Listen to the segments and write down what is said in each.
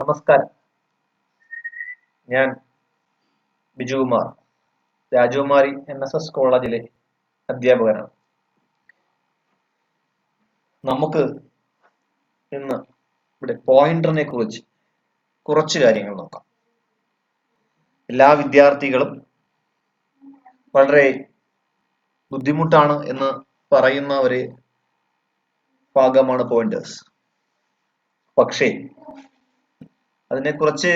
നമസ്കാരം. ഞാൻ ബിജുകുമാർ, രാജകുമാരി NSS കോളേജിലെ അധ്യാപകനാണ്. നമുക്ക് ഇന്ന് ഇവിടെ പോയിന്ററിനെ കുറിച്ച് കുറച്ച് കാര്യങ്ങൾ നോക്കാം. എല്ലാ വിദ്യാർത്ഥികളും വളരെ ബുദ്ധിമുട്ടാണ് എന്ന് പറയുന്ന ഒരു ഭാഗമാണ് പോയിന്റേഴ്സ്. പക്ഷേ അതിനെക്കുറിച്ച്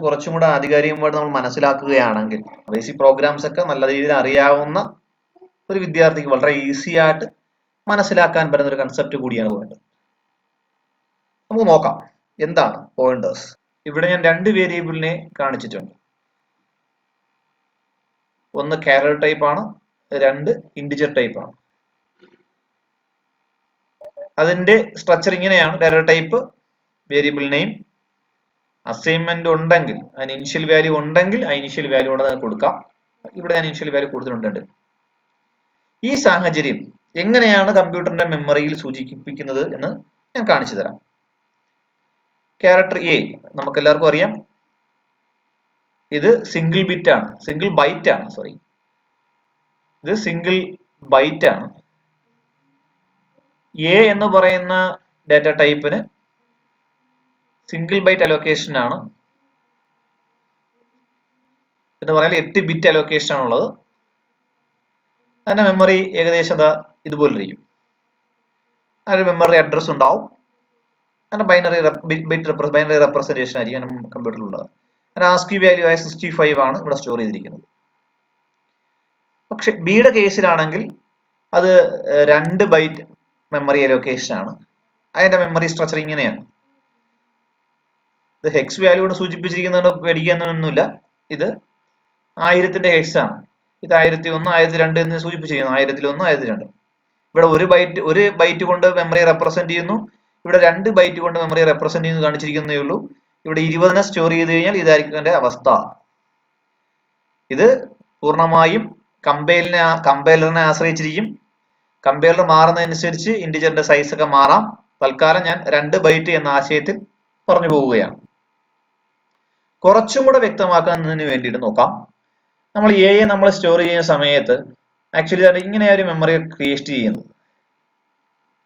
കുറച്ചും കൂടെ ആധികാരികമായിട്ട് നമ്മൾ മനസ്സിലാക്കുകയാണെങ്കിൽ ബേസിക് പ്രോഗ്രാംസ് ഒക്കെ നല്ല രീതിയിൽ അറിയാവുന്ന ഒരു വിദ്യാർത്ഥിക്ക് വളരെ ഈസി ആയിട്ട് മനസ്സിലാക്കാൻ പറ്റുന്ന ഒരു കൺസെപ്റ്റ് കൂടിയാണ് പോയിന്റർ. നമുക്ക് നോക്കാം എന്താണ് പോയിന്റേഴ്സ്. ഇവിടെ ഞാൻ രണ്ട് വേരിയബിളിനെ കാണിച്ചിട്ടുണ്ട്. ഒന്ന് ക്യാരക്ടർ ടൈപ്പ് ആണ്, രണ്ട് ഇന്റിജർ ടൈപ്പ് ആണ്. അതിന്റെ സ്ട്രക്ചർ ഇങ്ങനെയാണ്. Character type, variable name, assignment ഉണ്ടെങ്കിൽ അതിന് ഇനിഷ്യൽ വാല്യൂ ഉണ്ടെങ്കിൽ ആ ഇനിഷ്യൽ വാല്യൂ കൊണ്ട് കൊടുക്കാം. ഇവിടെ ഞാൻ ഇനിഷ്യൽ വാല്യൂ കൊടുത്തിട്ടുണ്ട്. ഈ സാഹചര്യം എങ്ങനെയാണ് കമ്പ്യൂട്ടറിന്റെ മെമ്മറിയിൽ സൂചിപ്പിക്കുന്നത് എന്ന് ഞാൻ കാണിച്ചു തരാം. ക്യാരക്ടർ എ നമുക്ക് എല്ലാവർക്കും അറിയാം, ഇത് സിംഗിൾ ബിറ്റ് ആണ്, സിംഗിൾ ബൈറ്റ് ആണ്, സോറി, ഇത് സിംഗിൾ ബൈറ്റ് ആണ്. എ എന്ന് പറയുന്ന ഡാറ്റ ടൈപ്പിന് സിംഗിൾ ബൈറ്റ് അലോക്കേഷൻ ആണ് എന്ന് പറഞ്ഞാൽ 8 ബിറ്റ് അലോക്കേഷൻ ആണുള്ളത്. അതിന്റെ മെമ്മറി ഏകദേശം ഇതുപോലിരിക്കും. അതിന് മെമ്മറി അഡ്രസ് ഉണ്ടാവും. അതിന്റെ ബൈനറി റെപ്രസെന്റേഷൻ ആയിരിക്കും കമ്പ്യൂട്ടറിലുള്ളത്. ആസ്കി വാല്യൂ ആയ 65 ആണ് ഇവിടെ സ്റ്റോർ ചെയ്തിരിക്കുന്നത്. പക്ഷെ ബിയുടെ കേസിലാണെങ്കിൽ അത് 2 ബൈറ്റ് മെമ്മറി അലോക്കേഷൻ ആണ്. അതിന്റെ മെമ്മറി സ്ട്രക്ചർ ഇങ്ങനെയാണ്. ഇത് ഹെക്സ് വാല്യൂ കൊണ്ട് സൂചിപ്പിച്ചിരിക്കുന്നതുകൊണ്ട് പേടിക്കാനൊന്നുമില്ല. ഇത് 1000ന്റെ ഹെക്സ് ആണ്. ഇത് 1001, 1002 എന്ന് സൂചിപ്പിച്ചിരിക്കുന്നു. 1001, 1002. ഇവിടെ ഒരു ബൈറ്റ് കൊണ്ട് മെമ്മറി റെപ്രസെന്റ് ചെയ്യുന്നു. ഇവിടെ 2 ബൈറ്റ് കൊണ്ട് മെമ്മറി റെപ്രസെന്റ് ചെയ്യുന്നു കാണിച്ചിരിക്കുന്നേ ഉള്ളൂ. ഇവിടെ 20നെ സ്റ്റോർ ചെയ്ത് കഴിഞ്ഞാൽ ഇതായിരിക്കും അതിന്റെ അവസ്ഥ. ഇത് പൂർണ്ണമായും കമ്പൈലറിനെ ആശ്രയിച്ചിരിക്കും. കമ്പൈലർ മാറുന്നതനുസരിച്ച് ഇന്റിജറിന്റെ സൈസ് ഒക്കെ മാറാം. തൽക്കാലം ഞാൻ 2 ബൈറ്റ് എന്ന ആശയത്തിൽ പറഞ്ഞു പോവുകയാണ്. കുറച്ചും കൂടെ വ്യക്തമാക്കുന്നതിന് വേണ്ടിയിട്ട് നോക്കാം. നമ്മൾ എയെ നമ്മൾ സ്റ്റോർ ചെയ്യുന്ന സമയത്ത് ആക്ച്വലി ഇങ്ങനെ ഒരു മെമ്മറി ക്രിയേറ്റ് ചെയ്യുന്നത്.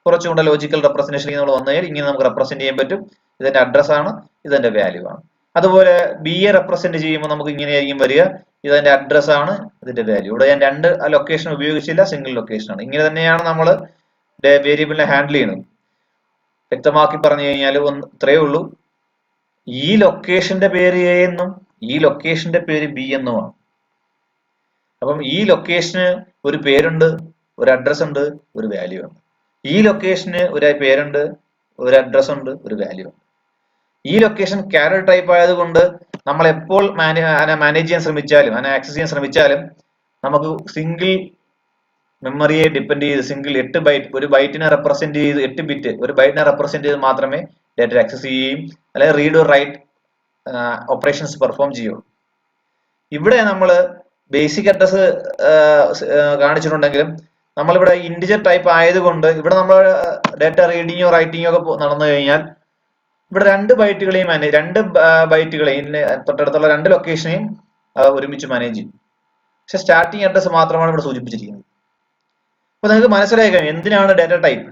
കുറച്ചും കൂടെ ലോജിക്കൽ റെപ്രസെന്റേഷൻ നമ്മൾ വന്നു കഴിഞ്ഞാൽ ഇങ്ങനെ നമുക്ക് റെപ്രസെന്റ് ചെയ്യാൻ പറ്റും. ഇതിന്റെ അഡ്രസ് ആണ്, ഇതിന്റെ വാല്യൂ ആണ്. അതുപോലെ ബിയെ റെപ്രസെന്റ് ചെയ്യുമ്പോൾ നമുക്ക് ഇങ്ങനെയായിരിക്കും വരിക. ഇതിന്റെ അഡ്രസ് ആണ്, ഇതിന്റെ വാല്യൂ. ഇവിടെ ഞാൻ 2 ലൊക്കേഷൻ ഉപയോഗിച്ചില്ല, സിംഗിൾ ലൊക്കേഷൻ ആണ്. ഇങ്ങനെ തന്നെയാണ് നമ്മൾ വേരിയബിളിനെ ഹാൻഡിൽ ചെയ്യുന്നത്. വ്യക്തമാക്കി പറഞ്ഞു കഴിഞ്ഞാൽ ഇത്രയേ ഉള്ളൂ. ഈ ലൊക്കേഷന്റെ പേര് എ എന്നും ഈ ലൊക്കേഷന്റെ പേര് ബി എന്നുമാണ്. അപ്പം ഈ ലൊക്കേഷന് ഒരു പേരുണ്ട്, ഒരു അഡ്രസ് ഉണ്ട്, ഒരു വാല്യൂ ഉണ്ട്. ഈ ലൊക്കേഷന് ഒരു പേരുണ്ട്, ഒരു അഡ്രസ് ഉണ്ട്, ഒരു വാല്യൂ ഉണ്ട്. ഈ ലൊക്കേഷൻ ക്യാരക്ടർ ടൈപ്പ് ആയതുകൊണ്ട് നമ്മൾ എപ്പോൾ മാനേജ് ചെയ്യാൻ ശ്രമിച്ചാലും ആക്സസ് ചെയ്യാൻ ശ്രമിച്ചാലും നമുക്ക് സിംഗിൾ മെമ്മറിയെ ഡിപ്പെൻഡ് ചെയ്ത് സിംഗിൾ 8 ബൈറ്റ്, ഒരു ബൈറ്റിനെ റെപ്രസെന്റ് ചെയ്ത് 8 ബിറ്റ്, ഒരു ബൈറ്റിനെ റെപ്രസെന്റ് ചെയ്ത് മാത്രമേ ഡാറ്റ ആക്സസ് ചെയ്യുകയും അല്ലെങ്കിൽ read or write operations perform ചെയ്യുള്ളൂ. ഇവിടെ നമ്മൾ ബേസിക് അഡ്രസ് കാണിച്ചിട്ടുണ്ടെങ്കിലും നമ്മളിവിടെ ഇന്റിജർ ടൈപ്പ് ആയതുകൊണ്ട് ഇവിടെ നമ്മൾ ഡാറ്റ റീഡിങ്ങോ റൈറ്റിങ്ങോ ഒക്കെ നടന്നു കഴിഞ്ഞാൽ ഇവിടെ 2 ബൈറ്റുകളെയും 2 ബൈറ്റുകളെയും തൊട്ടടുത്തുള്ള 2 ലൊക്കേഷനെയും ഒരുമിച്ച് മാനേജ് ചെയ്യും. പക്ഷെ സ്റ്റാർട്ടിങ് അഡ്രസ് മാത്രമാണ് ഇവിടെ സൂചിപ്പിച്ചിരിക്കുന്നത്. അപ്പൊ നിങ്ങൾക്ക് മനസ്സിലായി കഴിഞ്ഞു എന്തിനാണ് ഡാറ്റ ടൈപ്പ്,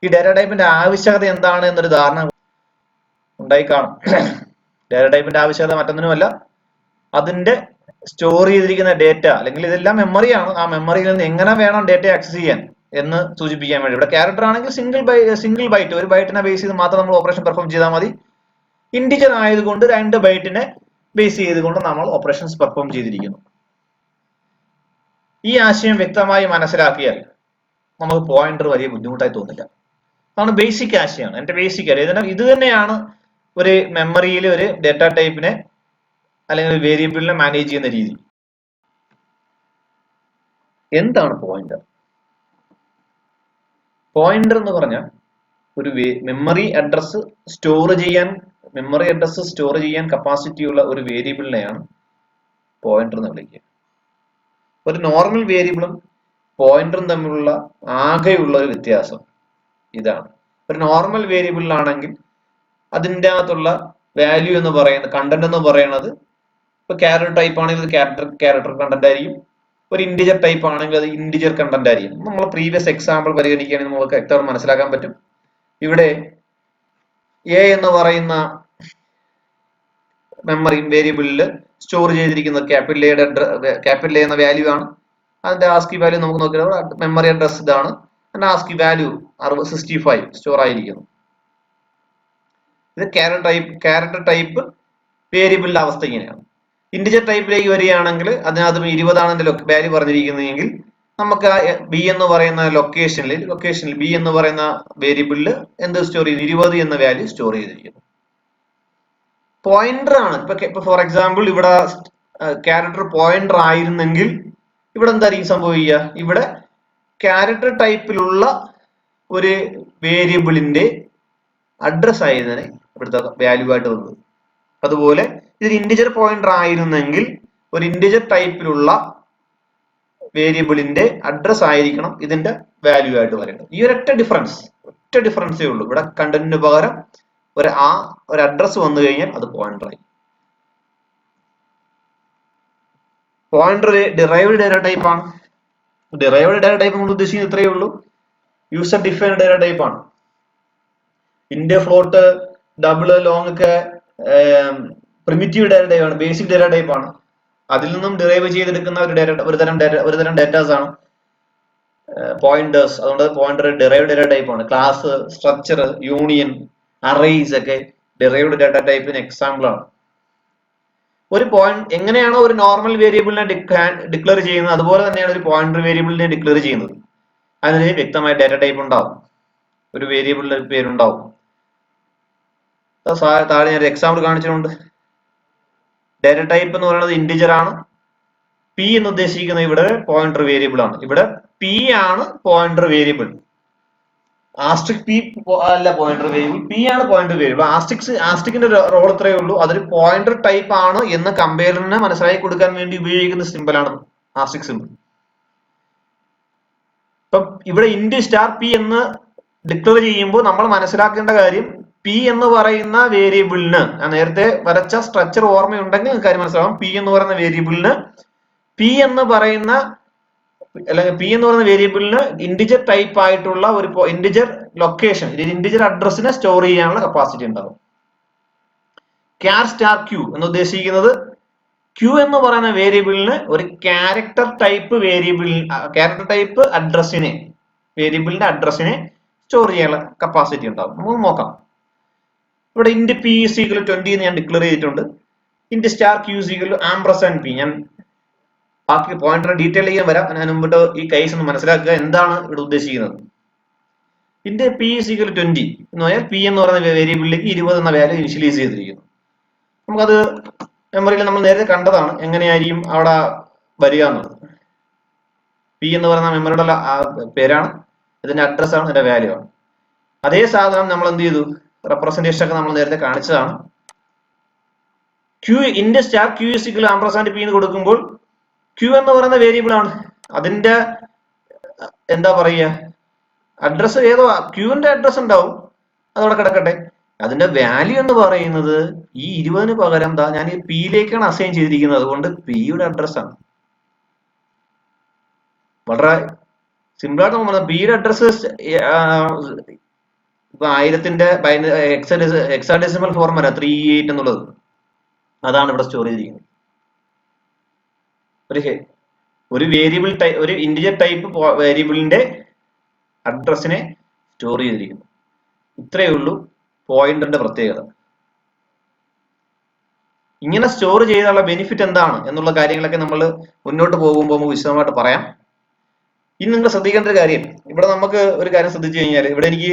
ഈ ഡാറ്റ ടൈപ്പിന്റെ ആവശ്യകത എന്താണ് എന്നൊരു ധാരണ ഉണ്ടായി കാണും. ഡാറ്റ ടൈപ്പിന്റെ ആവശ്യകത മറ്റൊന്നിനുമല്ല, അതിന്റെ സ്റ്റോർ ചെയ്തിരിക്കുന്ന ഡേറ്റ, അല്ലെങ്കിൽ ഇതെല്ലാം മെമ്മറിയാണ്, ആ മെമ്മറിയിൽ നിന്ന് എങ്ങനെ വേണം ഡേറ്റ ആക്സസ് ചെയ്യാൻ എന്ന് സൂചിപ്പിക്കാൻ വേണ്ടി. ഇവിടെ ക്യാരക്ടർ ആണെങ്കിൽ സിംഗിൾ ബൈറ്റ്, ഒരു ബൈറ്റിനെ ബേസ് ചെയ്ത് മാത്രം നമ്മൾ ഓപ്പറേഷൻ പെർഫോം ചെയ്താൽ മതി. ഇന്റിജർ ആയതുകൊണ്ട് 2 ബൈറ്റിനെ ബേസ് ചെയ്തുകൊണ്ട് നമ്മൾ ഓപ്പറേഷൻസ് പെർഫോം ചെയ്തിരിക്കുന്നു. ഈ ആശയം വ്യക്തമായി മനസ്സിലാക്കിയാൽ നമുക്ക് പോയിന്റർ വലിയ ബുദ്ധിമുട്ടായി തോന്നില്ല. അതാണ് ബേസിക് ആശയമാണ്, എന്റെ ബേസിക് ആശയം. ഇത് തന്നെയാണ് ഒരു മെമ്മറിയിൽ ഒരു ഡാറ്റ ടൈപ്പിനെ അല്ലെങ്കിൽ ഒരു വേരിയബിളിനെ മാനേജ് ചെയ്യുന്ന രീതി. എന്താണ് പോയിന്റർ? പോയിന്റർ എന്ന് പറഞ്ഞാൽ ഒരു മെമ്മറി അഡ്രസ് സ്റ്റോർ ചെയ്യാൻ കപ്പാസിറ്റി ഉള്ള ഒരു വേരിയബിളിനെയാണ് പോയിന്റർ എന്ന് വിളിക്കുക. ഒരു നോർമൽ വേരിയബിളും പോയിന്ററും തമ്മിലുള്ള ആകെയുള്ള ഒരു വ്യത്യാസം ഇതാണ്. ഒരു നോർമൽ വേരിയബിളിലാണെങ്കിൽ അതിൻ്റെ അകത്തുള്ള വാല്യൂ എന്ന് പറയുന്നത്, കണ്ടന്റ് എന്ന് പറയുന്നത്, ഇപ്പൊ ക്യാരക്ടർ ടൈപ്പ് ആണെങ്കിൽ ക്യാരക്ടർ കണ്ടന്റ് ആയിരിക്കും, ഒരു ഇന്റിജർ ടൈപ്പ് ആണെങ്കിൽ അത് ഇന്റിജർ കണ്ടന്റ് ആയിരിക്കും. നമ്മൾ പ്രീവിയസ് എക്സാമ്പിൾ പരിഗണിക്കുകയാണെങ്കിൽ നമുക്ക് വ്യക്തമായി മനസ്സിലാക്കാൻ പറ്റും. ഇവിടെ എ എന്ന് പറയുന്ന മെമ്മറി വേരിയബിളിൽ സ്റ്റോർ ചെയ്തിരിക്കുന്നത് ക്യാപിറ്റൽ എ എന്ന വാല്യൂ ആണ്. അതിന്റെ ആസ്കി വാല്യൂ നമുക്ക് നോക്കിയാൽ മെമ്മറി അഡ്രസ് ഇതാണ്. അതിന്റെ ആസ്കി വാല്യൂ 65 സ്റ്റോർ ആയിരിക്കുന്നു. ഇത് ക്യാരക്ടർ ടൈപ്പ് വേരിയബിളിന്റെ അവസ്ഥ ഇങ്ങനെയാണ്. ഇന്റിജർ ടൈപ്പിലേക്ക് വരികയാണെങ്കിൽ അതിനകത്ത് 20 ആണ് എന്റെ വാല്യൂ പറഞ്ഞിരിക്കുന്നതെങ്കിൽ നമുക്ക് ബി എന്ന് പറയുന്ന ലൊക്കേഷനിൽ ബി എന്ന് പറയുന്ന വേരിയബിളിൽ എന്ത് സ്റ്റോർ ചെയ്തു? 20 എന്ന വാല്യൂ സ്റ്റോർ ചെയ്തിരിക്കുന്നു. പോയിന്റർ ആണ്. ഇപ്പൊ ഫോർ എക്സാമ്പിൾ ഇവിടെ ക്യാരക്ടർ പോയിന്റർ ആയിരുന്നെങ്കിൽ ഇവിടെ എന്തായിരിക്കും സംഭവിക്കുക? ഇവിടെ ക്യാരക്ടർ ടൈപ്പിലുള്ള ഒരു വേരിയബിളിന്റെ അഡ്രസ് ആയതിനെ ഇവിടുത്തെ വാല്യൂ ആയിട്ട് വന്നത്. അതുപോലെ ഇത് ഇന്റിജർ പോയിന്റർ ആയിരുന്നെങ്കിൽ ഒരു ഇന്റിജർ ടൈപ്പിലുള്ള വേരിയബിളിന്റെ അഡ്രസ് ആയിരിക്കണം ഇതിന്റെ വാല്യൂ ആയിട്ട് വരേണ്ടത്. ഈ ഒറ്റ ഡിഫറൻസേ ഉള്ളൂ. ഇവിടെ കണ്ടന്റിന് പകരം ഒരു അഡ്രസ് വന്നു കഴിഞ്ഞാൽ അത് പോയിന്റർ ആയി. പോയിന്റർ ഡിറൈവ്ഡ് ഡാറ്റ ടൈപ്പ് ആണ്. ഡിറൈവ്ഡ് ഡാറ്റ ടൈപ്പ് നമ്മൾ ഉദ്ദേശിക്കുന്നത് ഇത്രയേ ഉള്ളൂ. യൂസർ ഡിഫൈൻഡ് ഡാറ്റ ടൈപ്പ് ആണ്. ഇന്റർ ഫ്ലോട്ട് ഡബിൾ ലോങ് ഒക്കെ പ്രിമിറ്റീവ് ഡാറ്റ ടൈപ്പ് ആണ്, ബേസിക് ഡാറ്റ ടൈപ്പ് ആണ്. അതിൽ നിന്നും ഡിറൈവ് ചെയ്തെടുക്കുന്ന ഒരു തരം ഡാറ്റാസ് ആണ് പോയിന്റേഴ്സ്. അതുകൊണ്ട് പോയിന്റർ ഡിറൈവ്ഡ് ഡാറ്റ ടൈപ്പ് ആണ്. ക്ലാസ്, സ്ട്രക്ചർ, യൂണിയൻ, അറേസ് ഒക്കെ ഡിറൈവ്ഡ് ഡാറ്റ ടൈപ്പിന് എക്സാമ്പിൾ ആണ്. ഒരു പോയിന്റ് എങ്ങനെയാണോ ഒരു നോർമൽ വേരിയബിളിനെ ഡിക്ലെയർ ചെയ്യുന്നത്, അതുപോലെ തന്നെയാണ് ഒരു പോയിന്റർ വേരിയബിളിനെ ഡിക്ലെയർ ചെയ്യുന്നത്. അതിന് വ്യക്തമായ ഡാറ്റ ടൈപ്പ് ഉണ്ടാവും, ഒരു വേരിയബിളിന്റെ പേരുണ്ടാവും. താഴെ ഞാൻ ഒരു എക്സാമ്പിൾ കാണിച്ചിട്ടുണ്ട്. ഡാറ്റ ടൈപ്പ് എന്ന് പറയുന്നത് ഇന്റിജർ ആണ്. പി എന്ന് ഉദ്ദേശിക്കുന്നത് ഇവിടെ പോയിന്റർ വേരിയബിൾ ആണ്. ഇവിടെ പി ആണ് പോയിന്റർ വേരിയബിൾ. ആസ്ട്രിക് പി അല്ല പോയിന്റർ വേരിയബിൾ, പി ആണ് പോയിന്റർ വേരിയബിൾ. ആസ്ട്രിക്കിന്റെ റോൾ ഇത്രയേ ഉള്ളൂ. അതൊരു പോയിന്റർ ടൈപ്പ് ആണ് എന്ന് കമ്പയറിന് മനസ്സിലാക്കി കൊടുക്കാൻ വേണ്ടി ഉപയോഗിക്കുന്ന സിമ്പിൾ ആണ് ആസ്ട്രിക് സിമ്പിൾ. ഇപ്പം ഇവിടെ ഇന്റ് സ്റ്റാർ പി എന്ന് ഡിക്ലെയർ ചെയ്യുമ്പോൾ നമ്മൾ മനസ്സിലാക്കേണ്ട കാര്യം, പി എന്ന് പറയുന്ന വേരിയബിളിന്, ഞാൻ നേരത്തെ വരച്ച സ്ട്രക്ചർ ഓർമ്മയുണ്ടെങ്കിൽ കാര്യം മനസ്സിലാവും. പി എന്ന് പറയുന്ന വേരിയബിളിന് പി എന്ന് പറയുന്ന വേരിയബിളിന് ഇന്റിജർ ടൈപ്പ് ആയിട്ടുള്ള ഒരു ഇന്റിജർ ലൊക്കേഷൻ, ഇന്റിജർ അഡ്രസ്സിനെ സ്റ്റോർ ചെയ്യാനുള്ള കപ്പാസിറ്റി ഉണ്ടാവും. ക്യാർ സ്റ്റാർ ക്യൂ എന്ന് ഉദ്ദേശിക്കുന്നത് ക്യൂ എന്ന് പറയുന്ന വേരിയബിളിന് ഒരു ക്യാരക്ടർ ടൈപ്പ് വേരിയബിളിന്റെ അഡ്രസ്സിനെ സ്റ്റോർ ചെയ്യാനുള്ള കപ്പാസിറ്റി ഉണ്ടാവും. നമുക്ക് നോക്കാം. ഇവിടെ ഇന്റ് പി ഈസ് ഈക്വൽ 20 എന്ന് ഞാൻ ഡിക്ലെയർ ചെയ്തിട്ടുണ്ട്. Int star Q is equal ampersand p. ഞാൻ ബാക്കി പോയിന്റർ ഡീറ്റെയിൽ ചെയ്യാൻ വരാം. ഞാൻ മുമ്പിട്ട് ഈ കേസ് ഒന്ന് മനസ്സിലാക്കുക എന്താണ് ഇവിടെ ഉദ്ദേശിക്കുന്നത്. ഇന്റ് പി ഈസ് ഈക്വൽ 20 എന്ന് പറഞ്ഞാൽ പി എന്ന് പറയുന്ന വേരിയബിളിലേക്ക് 20 എന്ന വാല്യൂ ഇനിഷ്യലൈസ് ചെയ്തിരിക്കുന്നു. നമുക്കത് മെമ്മറിയിൽ നമ്മൾ നേരത്തെ കണ്ടതാണ് എങ്ങനെയായിരിക്കും അവിടെ വരിക എന്നുള്ളത്. പി എന്ന് പറയുന്ന മെമ്മറിയുടെ പേരാണ്, ഇതിന്റെ അഡ്രസ് ആണ്, ഇതിന്റെ വാല്യൂ ആണ്. അതേ സാധനം നമ്മൾ എന്ത് ചെയ്തു, റെപ്രസെന്റേഷൻ ഒക്കെ നമ്മൾ നേരത്തെ കാണിച്ചതാണ്. Q int star Q is equal ampersand P എന്ന് കൊടുക്കുമ്പോൾ ക്യൂ എന്ന് പറയുന്ന വേരിയബിൾ ആണ്. അതിന്റെ എന്താ പറയുക, അഡ്രസ് ഏതോ ക്യൂവിന്റെ അഡ്രസ് ഉണ്ടാവും, അതവിടെ കിടക്കട്ടെ. അതിന്റെ വാല്യൂ എന്ന് പറയുന്നത് ഈ 20 പകരം ഞാൻ ഈ പിയിലേക്കാണ് അസൈൻ ചെയ്തിരിക്കുന്നത്. അതുകൊണ്ട് പിയുടെ അഡ്രസ് ആണ്. വളരെ സിമ്പിൾ ആയിട്ട് നമ്മൾ പിയുടെ അഡ്രസ് ഇപ്പൊ 1000ന്റെ ഹെക്സാഡെസിമൽ ഫോർം വരാം 38 എന്നുള്ളത്, അതാണ് ഇവിടെ സ്റ്റോർ ചെയ്തിരിക്കുന്നത്. ഒരു വേരിയബിൾ ഒരു ഇന്റിജർ ടൈപ്പ് വേരിയബിളിന്റെ അഡ്രസ്സിനെ സ്റ്റോർ ചെയ്തിരിക്കുന്നു. ഇത്രയേ ഉള്ളൂ പോയിന്ററിന്റെ പ്രത്യേകത. ഇങ്ങനെ സ്റ്റോർ ചെയ്താലുള്ള ബെനിഫിറ്റ് എന്താണ് എന്നുള്ള കാര്യങ്ങളൊക്കെ നമ്മൾ മുന്നോട്ട് പോകുമ്പോൾ നമുക്ക് വിശദമായിട്ട് പറയാം. ഇനി നിങ്ങൾ ശ്രദ്ധിക്കേണ്ട ഒരു കാര്യം, ഇവിടെ നമുക്ക് ഒരു കാര്യം ശ്രദ്ധിച്ചു കഴിഞ്ഞാൽ ഇവിടെ എനിക്ക്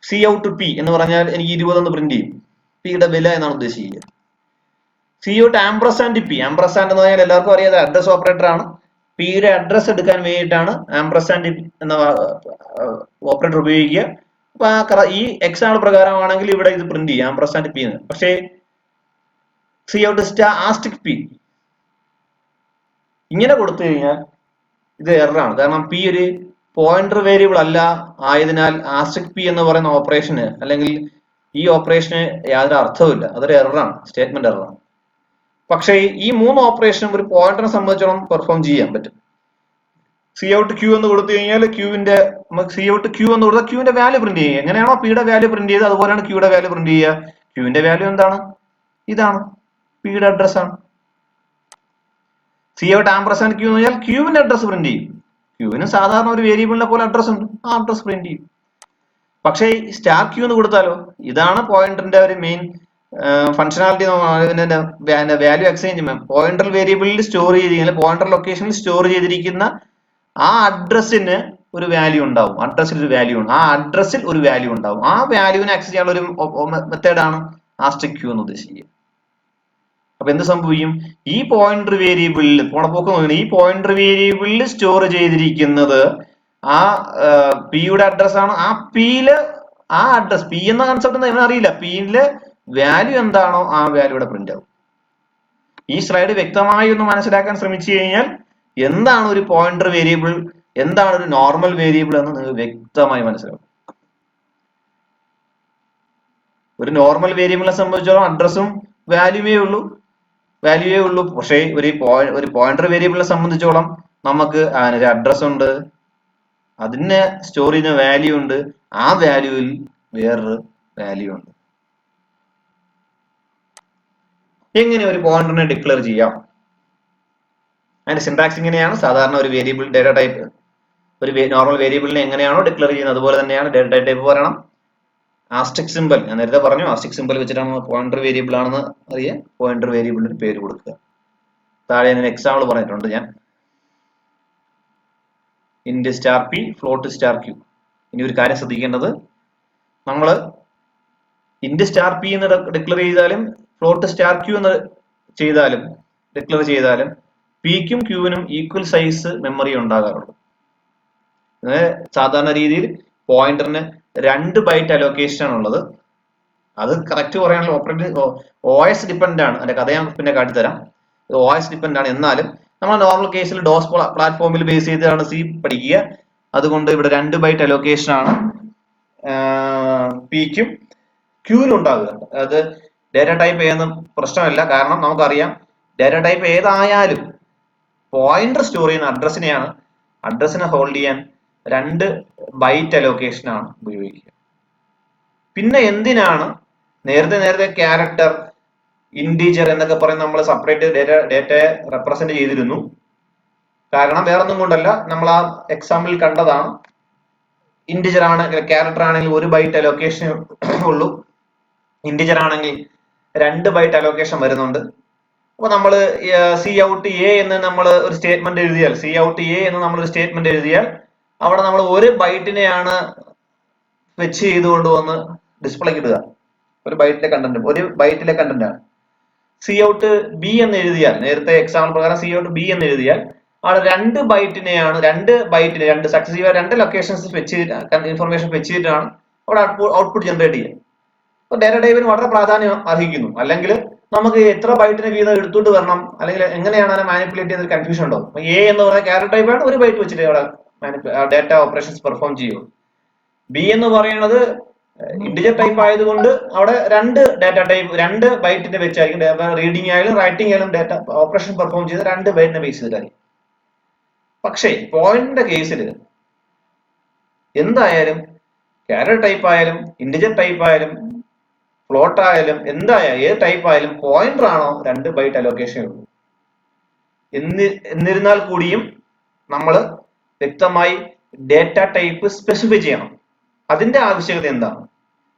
സി ഔട്ട് പി എന്ന് പറഞ്ഞാൽ എനിക്ക് 20 എന്ന് പ്രിന്റ് ചെയ്യും. പിയുടെ വില എന്നാണ് ഉദ്ദേശിക്കുക. C out ampersand P, ampersand എന്ന് പറഞ്ഞാൽ എല്ലാവർക്കും അറിയാതെ അഡ്രസ് ഓപ്പറേറ്റർ ആണ്. പിയുടെ അഡ്രസ് എടുക്കാൻ വേണ്ടിയിട്ടാണ് ആംപർസാൻഡ് എന്ന ഓപ്പറേറ്റർ ഉപയോഗിക്കുക. അപ്പൊ ഈ എക്സാമ്പിൾ പ്രകാരമാണെങ്കിൽ ഇവിടെ ഇത് പ്രിന്റ് ചെയ്യും ആംപർസാൻഡ് പി എന്ന്. പക്ഷേ C out star asterisk P ഇങ്ങനെ കൊടുത്തു കഴിഞ്ഞാൽ ഇത് എററാണ്. കാരണം പി ഒരു പോയിന്റർ വേരിയബിൾ അല്ല ആയതിനാൽ ആസ്ട്രിക് പി എന്ന് പറയുന്ന ഓപ്പറേഷന് അല്ലെങ്കിൽ ഈ ഓപ്പറേഷന് യാതൊരു അർത്ഥവുമില്ല, അതൊരു എററാണ്, സ്റ്റേറ്റ്മെന്റ് എററാണ്. പക്ഷേ ഈ 3 ഓപ്പറേഷനും ഒരു പോയിന്റിനെ സംബന്ധിച്ചോളം പെർഫോം ചെയ്യാൻ പറ്റും. സി ഔട്ട് ക്യൂ എന്ന് കൊടുത്തു കഴിഞ്ഞാൽ ക്യൂവിന്റെ സി ഔട്ട് ക്യൂ എന്ന് കൊടുത്താൽ ക്യൂവിന്റെ വാല്യൂ പ്രിന്റ് ചെയ്യുക. എങ്ങനെയാണോ പിയുടെ വാല്യൂ പ്രിന്റ് ചെയ്ത് അതുപോലെയാണ് ക്യൂയുടെ വാല്യൂ പ്രിന്റ് ചെയ്യുക. ക്യൂവിന്റെ വാല്യൂ എന്താണ്? ഇതാണ്, പിയുടെ അഡ്രസ് ആണ്. സി ഔട്ട് ആംപർസാൻഡ് ക്യൂ എന്ന് പറഞ്ഞാൽ ക്യൂവിന്റെ അഡ്രസ് പ്രിന്റ് ചെയ്യും. ക്യൂവിന് സാധാരണ ഒരു വേരിയബിളിനെ പോലെ അഡ്രസ് ഉണ്ട്, ആ അഡ്രസ് പ്രിന്റ് ചെയ്യും. പക്ഷേ സ്റ്റാർ ക്യൂ എന്ന് കൊടുത്താലോ, ഇതാണ് പോയിന്ററിന്റെ ഒരു main functionality. Value exchange pointer വേരിയബിളിൽ സ്റ്റോർ ചെയ്തിരിക്കുന്ന പോയിന്റർ ലൊക്കേഷനിൽ സ്റ്റോർ ചെയ്തിരിക്കുന്ന ആ അഡ്രസ്സിന് ഒരു വാല്യൂ ഉണ്ടാവും. അഡ്രസ്സിൽ ഒരു വാല്യൂ ഉണ്ട്, ആ അഡ്രസ്സിൽ ഒരു വാല്യൂ ഉണ്ടാവും. ആ വാല്യൂവിനെ ആക്സസ് ചെയ്യാനുള്ള ഒരു മെത്തേഡാണ് ആസ്ട്രിക് ക്യൂ എന്ന് ഉദ്ദേശിക്കുക. അപ്പൊ എന്ത് സംഭവിക്കും? ഈ പോയിന്റർ വേരിയബിളിൽ പോണപ്പോക്ക് നോക്കണം, ഈ പോയിന്റർ വേരിയബിളിൽ സ്റ്റോർ ചെയ്തിരിക്കുന്നത് ആ പിയുടെ അഡ്രസ് ആണ്. ആ പിയില് ആ അഡ്രസ്, പി എന്ന കൺസെപ്റ്റ് ഇവന് അറിയില്ല, പിയിലെ വാല്യൂ എന്താണോ ആ വാല്യൂ ഇവിടെ പ്രിന്റ് ആവും. ഈ സ്ലൈഡ് വ്യക്തമായി ഒന്ന് മനസ്സിലാക്കാൻ ശ്രമിച്ചു കഴിഞ്ഞാൽ എന്താണ് ഒരു പോയിന്റർ വേരിയബിൾ, എന്താണ് ഒരു നോർമൽ വേരിയബിൾ എന്ന് നിങ്ങൾക്ക് വ്യക്തമായി മനസ്സിലാവും. ഒരു നോർമൽ വേരിയബിളിനെ സംബന്ധിച്ചോളം അഡ്രസ്സും വാല്യൂവേ ഉള്ളൂ. പക്ഷേ ഒരു പോയിന്റർ വേരിയബിളിനെ സംബന്ധിച്ചോളം നമുക്ക് അതിനൊരു അഡ്രസ് ഉണ്ട്, അതിന് സ്റ്റോർ ചെയ്യുന്ന വാല്യൂ ഉണ്ട്, ആ വാല്യൂവിൽ വേറൊരു വാല്യൂ ഉണ്ട്. എങ്ങനെ ഒരു പോയിന്ററിനെ ഡിക്ലെയർ ചെയ്യാം? അതിന്റെ സിന്റാക്സ് ഇങ്ങനെയാണ്. സാധാരണ ഒരു വേരിയബിൾ ഡേറ്റ ടൈപ്പ്, ഒരു നോർമൽ വേരിയബിളിനെ എങ്ങനെയാണോ ഡിക്ലെയർ ചെയ്യുന്നത് അതുപോലെ തന്നെയാണ് ഡേറ്റ ടൈപ്പ് പറയണം. ആസ്ട്രിക് സിമ്പിൾ ഞാൻ നേരത്തെ പറഞ്ഞു, ആസ്ട്രിക് സിമ്പിൾ വെച്ചിട്ടാണ് പോയിന്റർ വേരിയബിൾ ആണെന്ന് അറിയാം. പോയിന്റർ വേരിയബിളിന് പേര് കൊടുക്കുക. താഴെ ഞാൻ എക്സാമ്പിൾ പറഞ്ഞിട്ടുണ്ട്. ഞാൻ int star p float star q. ഇനി ഒരു കാര്യം ശ്രദ്ധിക്കേണ്ടത്, നമ്മൾ ഇന്റ് സ്റ്റാർ പി എന്ന് ഡിക്ലെയർ ചെയ്താലും ഫ്ലോട്ട് സ്റ്റാർ ക്യൂ എന്ന് ഡിക്ലെയർ ചെയ്താലും പിക്കും ക്യൂവിനും ഈക്വൽ സൈസ് മെമ്മറി ഉണ്ടാകാറുള്ളൂ. സാധാരണ രീതിയിൽ പോയിന്ററിന് 2 ബൈറ്റ് അലോക്കേഷൻ ആണ് ഉള്ളത്. അത് കറക്റ്റ് പറയാനുള്ള OS ഡിപ്പെൻഡ് ആണ്. അതിന്റെ കഥ ഞാൻ പിന്നെ കാട്ടിത്തരാം. OS ഡിപ്പെൻഡ് ആണ്. എന്നാലും നമ്മൾ നോർമൽ കേസിൽ ഡോസ് പ്ലാറ്റ്ഫോമിൽ ബേസ് ചെയ്താണ് സി പഠിക്കുക. അതുകൊണ്ട് ഇവിടെ 2 ബൈറ്റ് അലോക്കേഷൻ ആണ് പിക്കും ക്യൂവിനും ഉണ്ടാകുക. അത് ഡേറ്റ ടൈപ്പ് ഏതെന്ന് പ്രശ്നമല്ല, കാരണം നമുക്കറിയാം ഡേറ്റ ടൈപ്പ് ഏതായാലും പോയിന്റർ സ്റ്റോർ ചെയ്യുന്ന അഡ്രസ്സിനെയാണ്. അഡ്രസ്സിനെ ഹോൾഡ് ചെയ്യാൻ 2 ബൈറ്റ് അലോക്കേഷൻ ആണ് ഉപയോഗിക്കുക. പിന്നെ എന്തിനാണ് നേരത്തെ ക്യാരക്ടർ, ഇന്റീജർ എന്നൊക്കെ പറയുന്ന നമ്മൾ സെപ്പറേറ്റ് ഡേറ്റയെ റെപ്രസെന്റ് ചെയ്തിരുന്നു. കാരണം വേറൊന്നും കൊണ്ടല്ല, നമ്മൾ ആ എക്സാമ്പിൾ കണ്ടതാണ്. ഇന്റീജർ ആണെങ്കിൽ, ക്യാരക്ടർ ആണെങ്കിൽ 1 ബൈറ്റ് അലോക്കേഷൻ ഉള്ളൂ. ഇന്റീജർ ആണെങ്കിൽ 2 ബൈറ്റ് അലോക്കേഷൻ വരുന്നുണ്ട്. അപ്പൊ നമ്മൾ സി ഔട്ട് എ എന്ന് നമ്മൾ ഒരു സ്റ്റേറ്റ്മെന്റ് എഴുതിയാൽ അവിടെ നമ്മൾ 1 ബൈറ്റിനെയാണ് വെച്ച് ചെയ്തുകൊണ്ട് വന്ന് ഡിസ്പ്ലേക്ക് ഇടുക. 1 ബൈറ്റിലെ കണ്ടന്റ് ആണ്. സി ഔട്ട് ബി എന്ന് എഴുതിയാൽ, നേരത്തെ എക്സാമ്പിൾ പ്രകാരം സി ഔട്ട് ബി എന്ന് എഴുതിയാൽ അവിടെ 2 ബൈറ്റിന് സക്സസീവ് 2 ലൊക്കേഷൻസ് വെച്ച് ഇൻഫർമേഷൻ വെച്ച് ചെയ്തിട്ടാണ് അവിടെ ഔട്ട്പുട്ട് ജനറേറ്റ് ചെയ്യുക. അപ്പൊ ഡേറ്റ ടൈപ്പിന് വളരെ പ്രാധാന്യം അർഹിക്കുന്നു. അല്ലെങ്കിൽ നമുക്ക് എത്ര ബൈറ്റിന് വീതം എടുത്തോണ്ട് വരണം, അല്ലെങ്കിൽ എങ്ങനെയാണ് അതിനെ മാനിപ്പുലേറ്റ് ചെയ്യുന്ന കൺഫ്യൂഷൻ ഉണ്ടാവും. എ എന്ന് പറയുന്ന ക്യാരക്ടർ ടൈപ്പാണ്, 1 ബൈറ്റ് വെച്ചിട്ട് അവിടെ ഡേറ്റ ഓപ്പറേഷൻസ് പെർഫോം ചെയ്യും. ബി എന്ന് പറയുന്നത് ഇന്റിജർ ടൈപ്പ് ആയതുകൊണ്ട് അവിടെ 2 ബൈറ്റിന്റെ വെച്ചായിരിക്കും റീഡിംഗ് ആയാലും റൈറ്റിംഗ് ആയാലും ഡേറ്റ ഓപ്പറേഷൻ പെർഫോം ചെയ്ത് 2 ബൈറ്റിനെ ബേസ് ചെയ്തിട്ടായിരിക്കും. പക്ഷേ പോയിന്റിന്റെ കേസിൽ എന്തായാലും ക്യാരക്ടർ ടൈപ്പ് ആയാലും ഇന്റിജർ ടൈപ്പ് ആയാലും ഫ്ലോട്ട് ആയാലും ഏത് ടൈപ്പ് ആയാലും പോയിന്റർ ആണോ 2 ബൈറ്റ് അലോക്കേഷൻ ഉള്ളൂ. എന്നിരുന്നാൽ കൂടിയും നമ്മൾ വ്യക്തമായി ഡേറ്റ ടൈപ്പ് സ്പെസിഫൈ ചെയ്യണം. അതിന്റെ ആവശ്യകത എന്താണ്?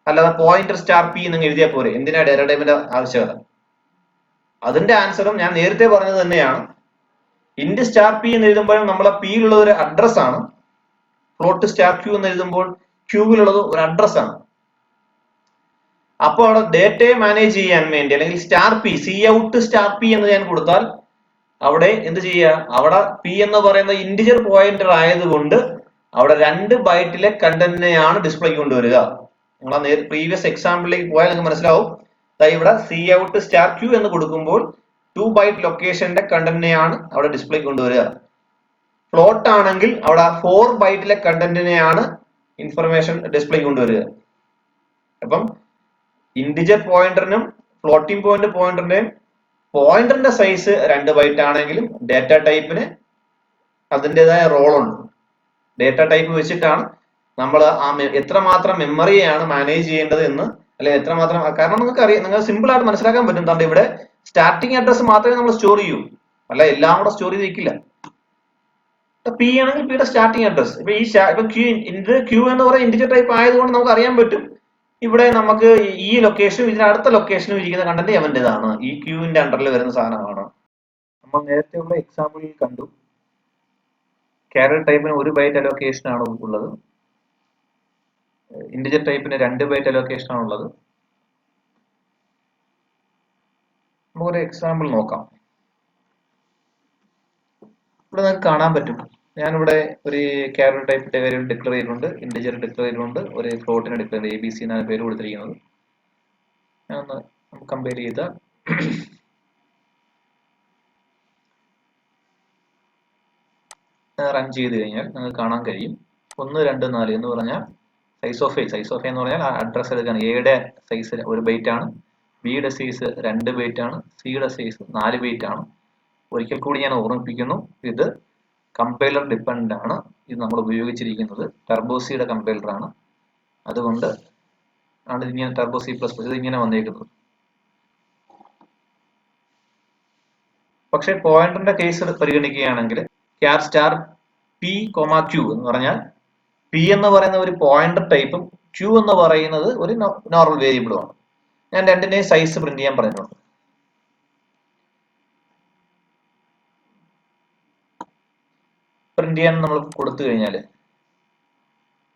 അല്ലാതെ പോയിന്റർ സ്റ്റാർ പി എന്ന് എഴുതിയാൽ പോരെ, എന്തിനാ ഡേറ്റ ടൈപ്പിന്റെ ആവശ്യകത? അതിന്റെ ആൻസറും ഞാൻ നേരത്തെ പറഞ്ഞത് തന്നെയാണ്. ഇന്റ് സ്റ്റാർ പി എന്ന് എഴുതുമ്പോഴും നമ്മളെ പിയിലുള്ളത് ഒരു അഡ്രസ് ആണ്. ഫ്ലോട്ട് സ്റ്റാർ ക്യൂ എന്ന് എഴുതുമ്പോൾ ക്യൂവിലുള്ളത് ഒരു അഡ്രസ് ആണ്. അപ്പോൾ അവിടെ ഡേറ്റയെ മാനേജ് ചെയ്യാൻ വേണ്ടി, അല്ലെങ്കിൽ സി ഔട്ട് സ്റ്റാർ പി എന്ന് ഞാൻ കൊടുത്താൽ അവിടെ എന്ത് ചെയ്യുക? അവിടെ പി എന്ന് പറയുന്ന ഇന്റിജർ പോയിന്റർ ആയതുകൊണ്ട് അവിടെ 2 ബൈറ്റിലെ കണ്ടന്റിനെയാണ് ഡിസ്പ്ലേക്ക് കൊണ്ടുവരിക. നിങ്ങൾ ആ പ്രീവിയസ് എക്സാമ്പിളിലേക്ക് പോയാൽ നിങ്ങൾക്ക് മനസ്സിലാവും. ഇവിടെ സി ഔട്ട് സ്റ്റാർ ക്യൂ എന്ന് കൊടുക്കുമ്പോൾ 2 ബൈറ്റ് ലൊക്കേഷന്റെ കണ്ടന്റിനെയാണ് അവിടെ ഡിസ്പ്ലേക്ക് കൊണ്ടുവരിക. ഫ്ലോട്ട് ആണെങ്കിൽ അവിടെ 4 ബൈറ്റിലെ കണ്ടന്റിനെയാണ് ഇൻഫർമേഷൻ ഡിസ്പ്ലേക്ക് കൊണ്ടുവരിക. അപ്പം ഇന്റിജർ പോയിന്ററിനും ഫ്ലോട്ടിംഗ് പോയിന്റ് പോയിന്ററിന്റെയും പോയിന്ററിന്റെ സൈസ് 2 ബൈറ്റ് ആണെങ്കിലും ഡേറ്റ ടൈപ്പിന് അതിൻ്റെതായ റോളുണ്ട്. ഡേറ്റ ടൈപ്പ് വെച്ചിട്ടാണ് നമ്മൾ ആ എത്രമാത്രം മെമ്മറിയാണ് മാനേജ് ചെയ്യേണ്ടത് എന്ന്, അല്ലെങ്കിൽ എത്രമാത്രം, കാരണം നിങ്ങൾക്ക് അറിയാം, നിങ്ങൾ സിമ്പിൾ ആയിട്ട് മനസ്സിലാക്കാൻ പറ്റും. കാരണം ഇവിടെ സ്റ്റാർട്ടിംഗ് അഡ്രസ് മാത്രമേ നമ്മൾ സ്റ്റോർ ചെയ്യൂ, അല്ല എല്ലാം കൂടെ സ്റ്റോർ ചെയ്ത് വെക്കില്ല. പി ആണെങ്കിൽ പിയുടെ സ്റ്റാർട്ടിംഗ് അഡ്രസ്, ഇപ്പൊ ക്യൂ എന്ന് പറയുന്ന ഇന്റിജർ ടൈപ്പ് ആയതുകൊണ്ട് നമുക്ക് അറിയാൻ പറ്റും ഇവിടെ നമുക്ക് ഈ ലൊക്കേഷനും ഇതിന് അടുത്ത ലൊക്കേഷനും ഇരിക്കുന്ന കണ്ടന്റ് എവന്റേതാണ്, ഈ ക്യൂവിന്റെ അണ്ടറിൽ വരുന്ന സാധനമാണ്. നമ്മൾ നേരത്തെയുള്ള എക്സാമ്പിളിൽ കണ്ടു ക്യാരൽ ടൈപ്പിന് 1 ബൈറ്റ് അലോക്കേഷൻ ആണ് ഉള്ളത്, ഇന്റിജർ ടൈപ്പിന് 2 ബൈറ്റ് അലോക്കേഷൻ ആണ് ഉള്ളത്. നമുക്കൊരു എക്സാമ്പിൾ നോക്കാം. ഇവിടെ നിങ്ങൾക്ക് കാണാൻ പറ്റും, ഞാനിവിടെ ഒരു ക്യാരൽ ടൈപ്പിന്റെ വേരിയബിൾ ഡിക്ലെയർ ചെയ്തിട്ടുണ്ട്, ഇന്റിജർ ഡിക്ലെയർ ചെയ്തിട്ടുണ്ട്, ഒരു ഫ്ലോട്ടിനെ ഡിക്ലെയർ ചെയ്ത് ABC എന്നാണ് പേര് കൊടുത്തിരിക്കുന്നത്. ഞാനൊന്ന് കമ്പയർ ചെയ്ത റൺ ചെയ്ത് കഴിഞ്ഞാൽ നിങ്ങൾക്ക് കാണാൻ കഴിയും 1, 2, 4 എന്ന് പറഞ്ഞാൽ സൈസ് ഓഫ് എ എന്ന് പറഞ്ഞാൽ അഡ്രസ് എടുക്കാൻ എയുടെ സൈസ് 1 ബൈറ്റ് ആണ്, ബിയുടെ സൈസ് 2 ബൈറ്റ് ആണ്, സിയുടെ സൈസ് 4 ബൈറ്റ് ആണ്. ഒരിക്കൽ കൂടി ഞാൻ ഓർമ്മിപ്പിക്കുന്നു, ഇത് കമ്പൈലർ ഡിപ്പെൻഡന്റ് ആണ്. ഇത് നമ്മൾ ഉപയോഗിച്ചിരിക്കുന്നത് ടർബോസിയുടെ കമ്പൈലർ ആണ്, അതുകൊണ്ട് ആണ് ഇതിങ്ങനെ ടർബോസി പ്ലസ് ഇത് ഇങ്ങനെ വന്നേക്കുന്നത്. പക്ഷെ പോയിന്ററിന്റെ കേസ് പരിഗണിക്കുകയാണെങ്കിൽ char star p comma q എന്ന് പറഞ്ഞാൽ പി എന്ന് പറയുന്ന ഒരു പോയിന്റർ ടൈപ്പും ക്യൂ എന്ന് പറയുന്നത് ഒരു നോർമൽ വേരിയബിളുമാണ്. ഞാൻ രണ്ടിന്റെയും സൈസ് പ്രിന്റ് ചെയ്യാൻ പറഞ്ഞിട്ടുണ്ട്. പ്രിന്റ് ചെയ്യാൻ നമ്മൾ കൊടുത്തു കഴിഞ്ഞാൽ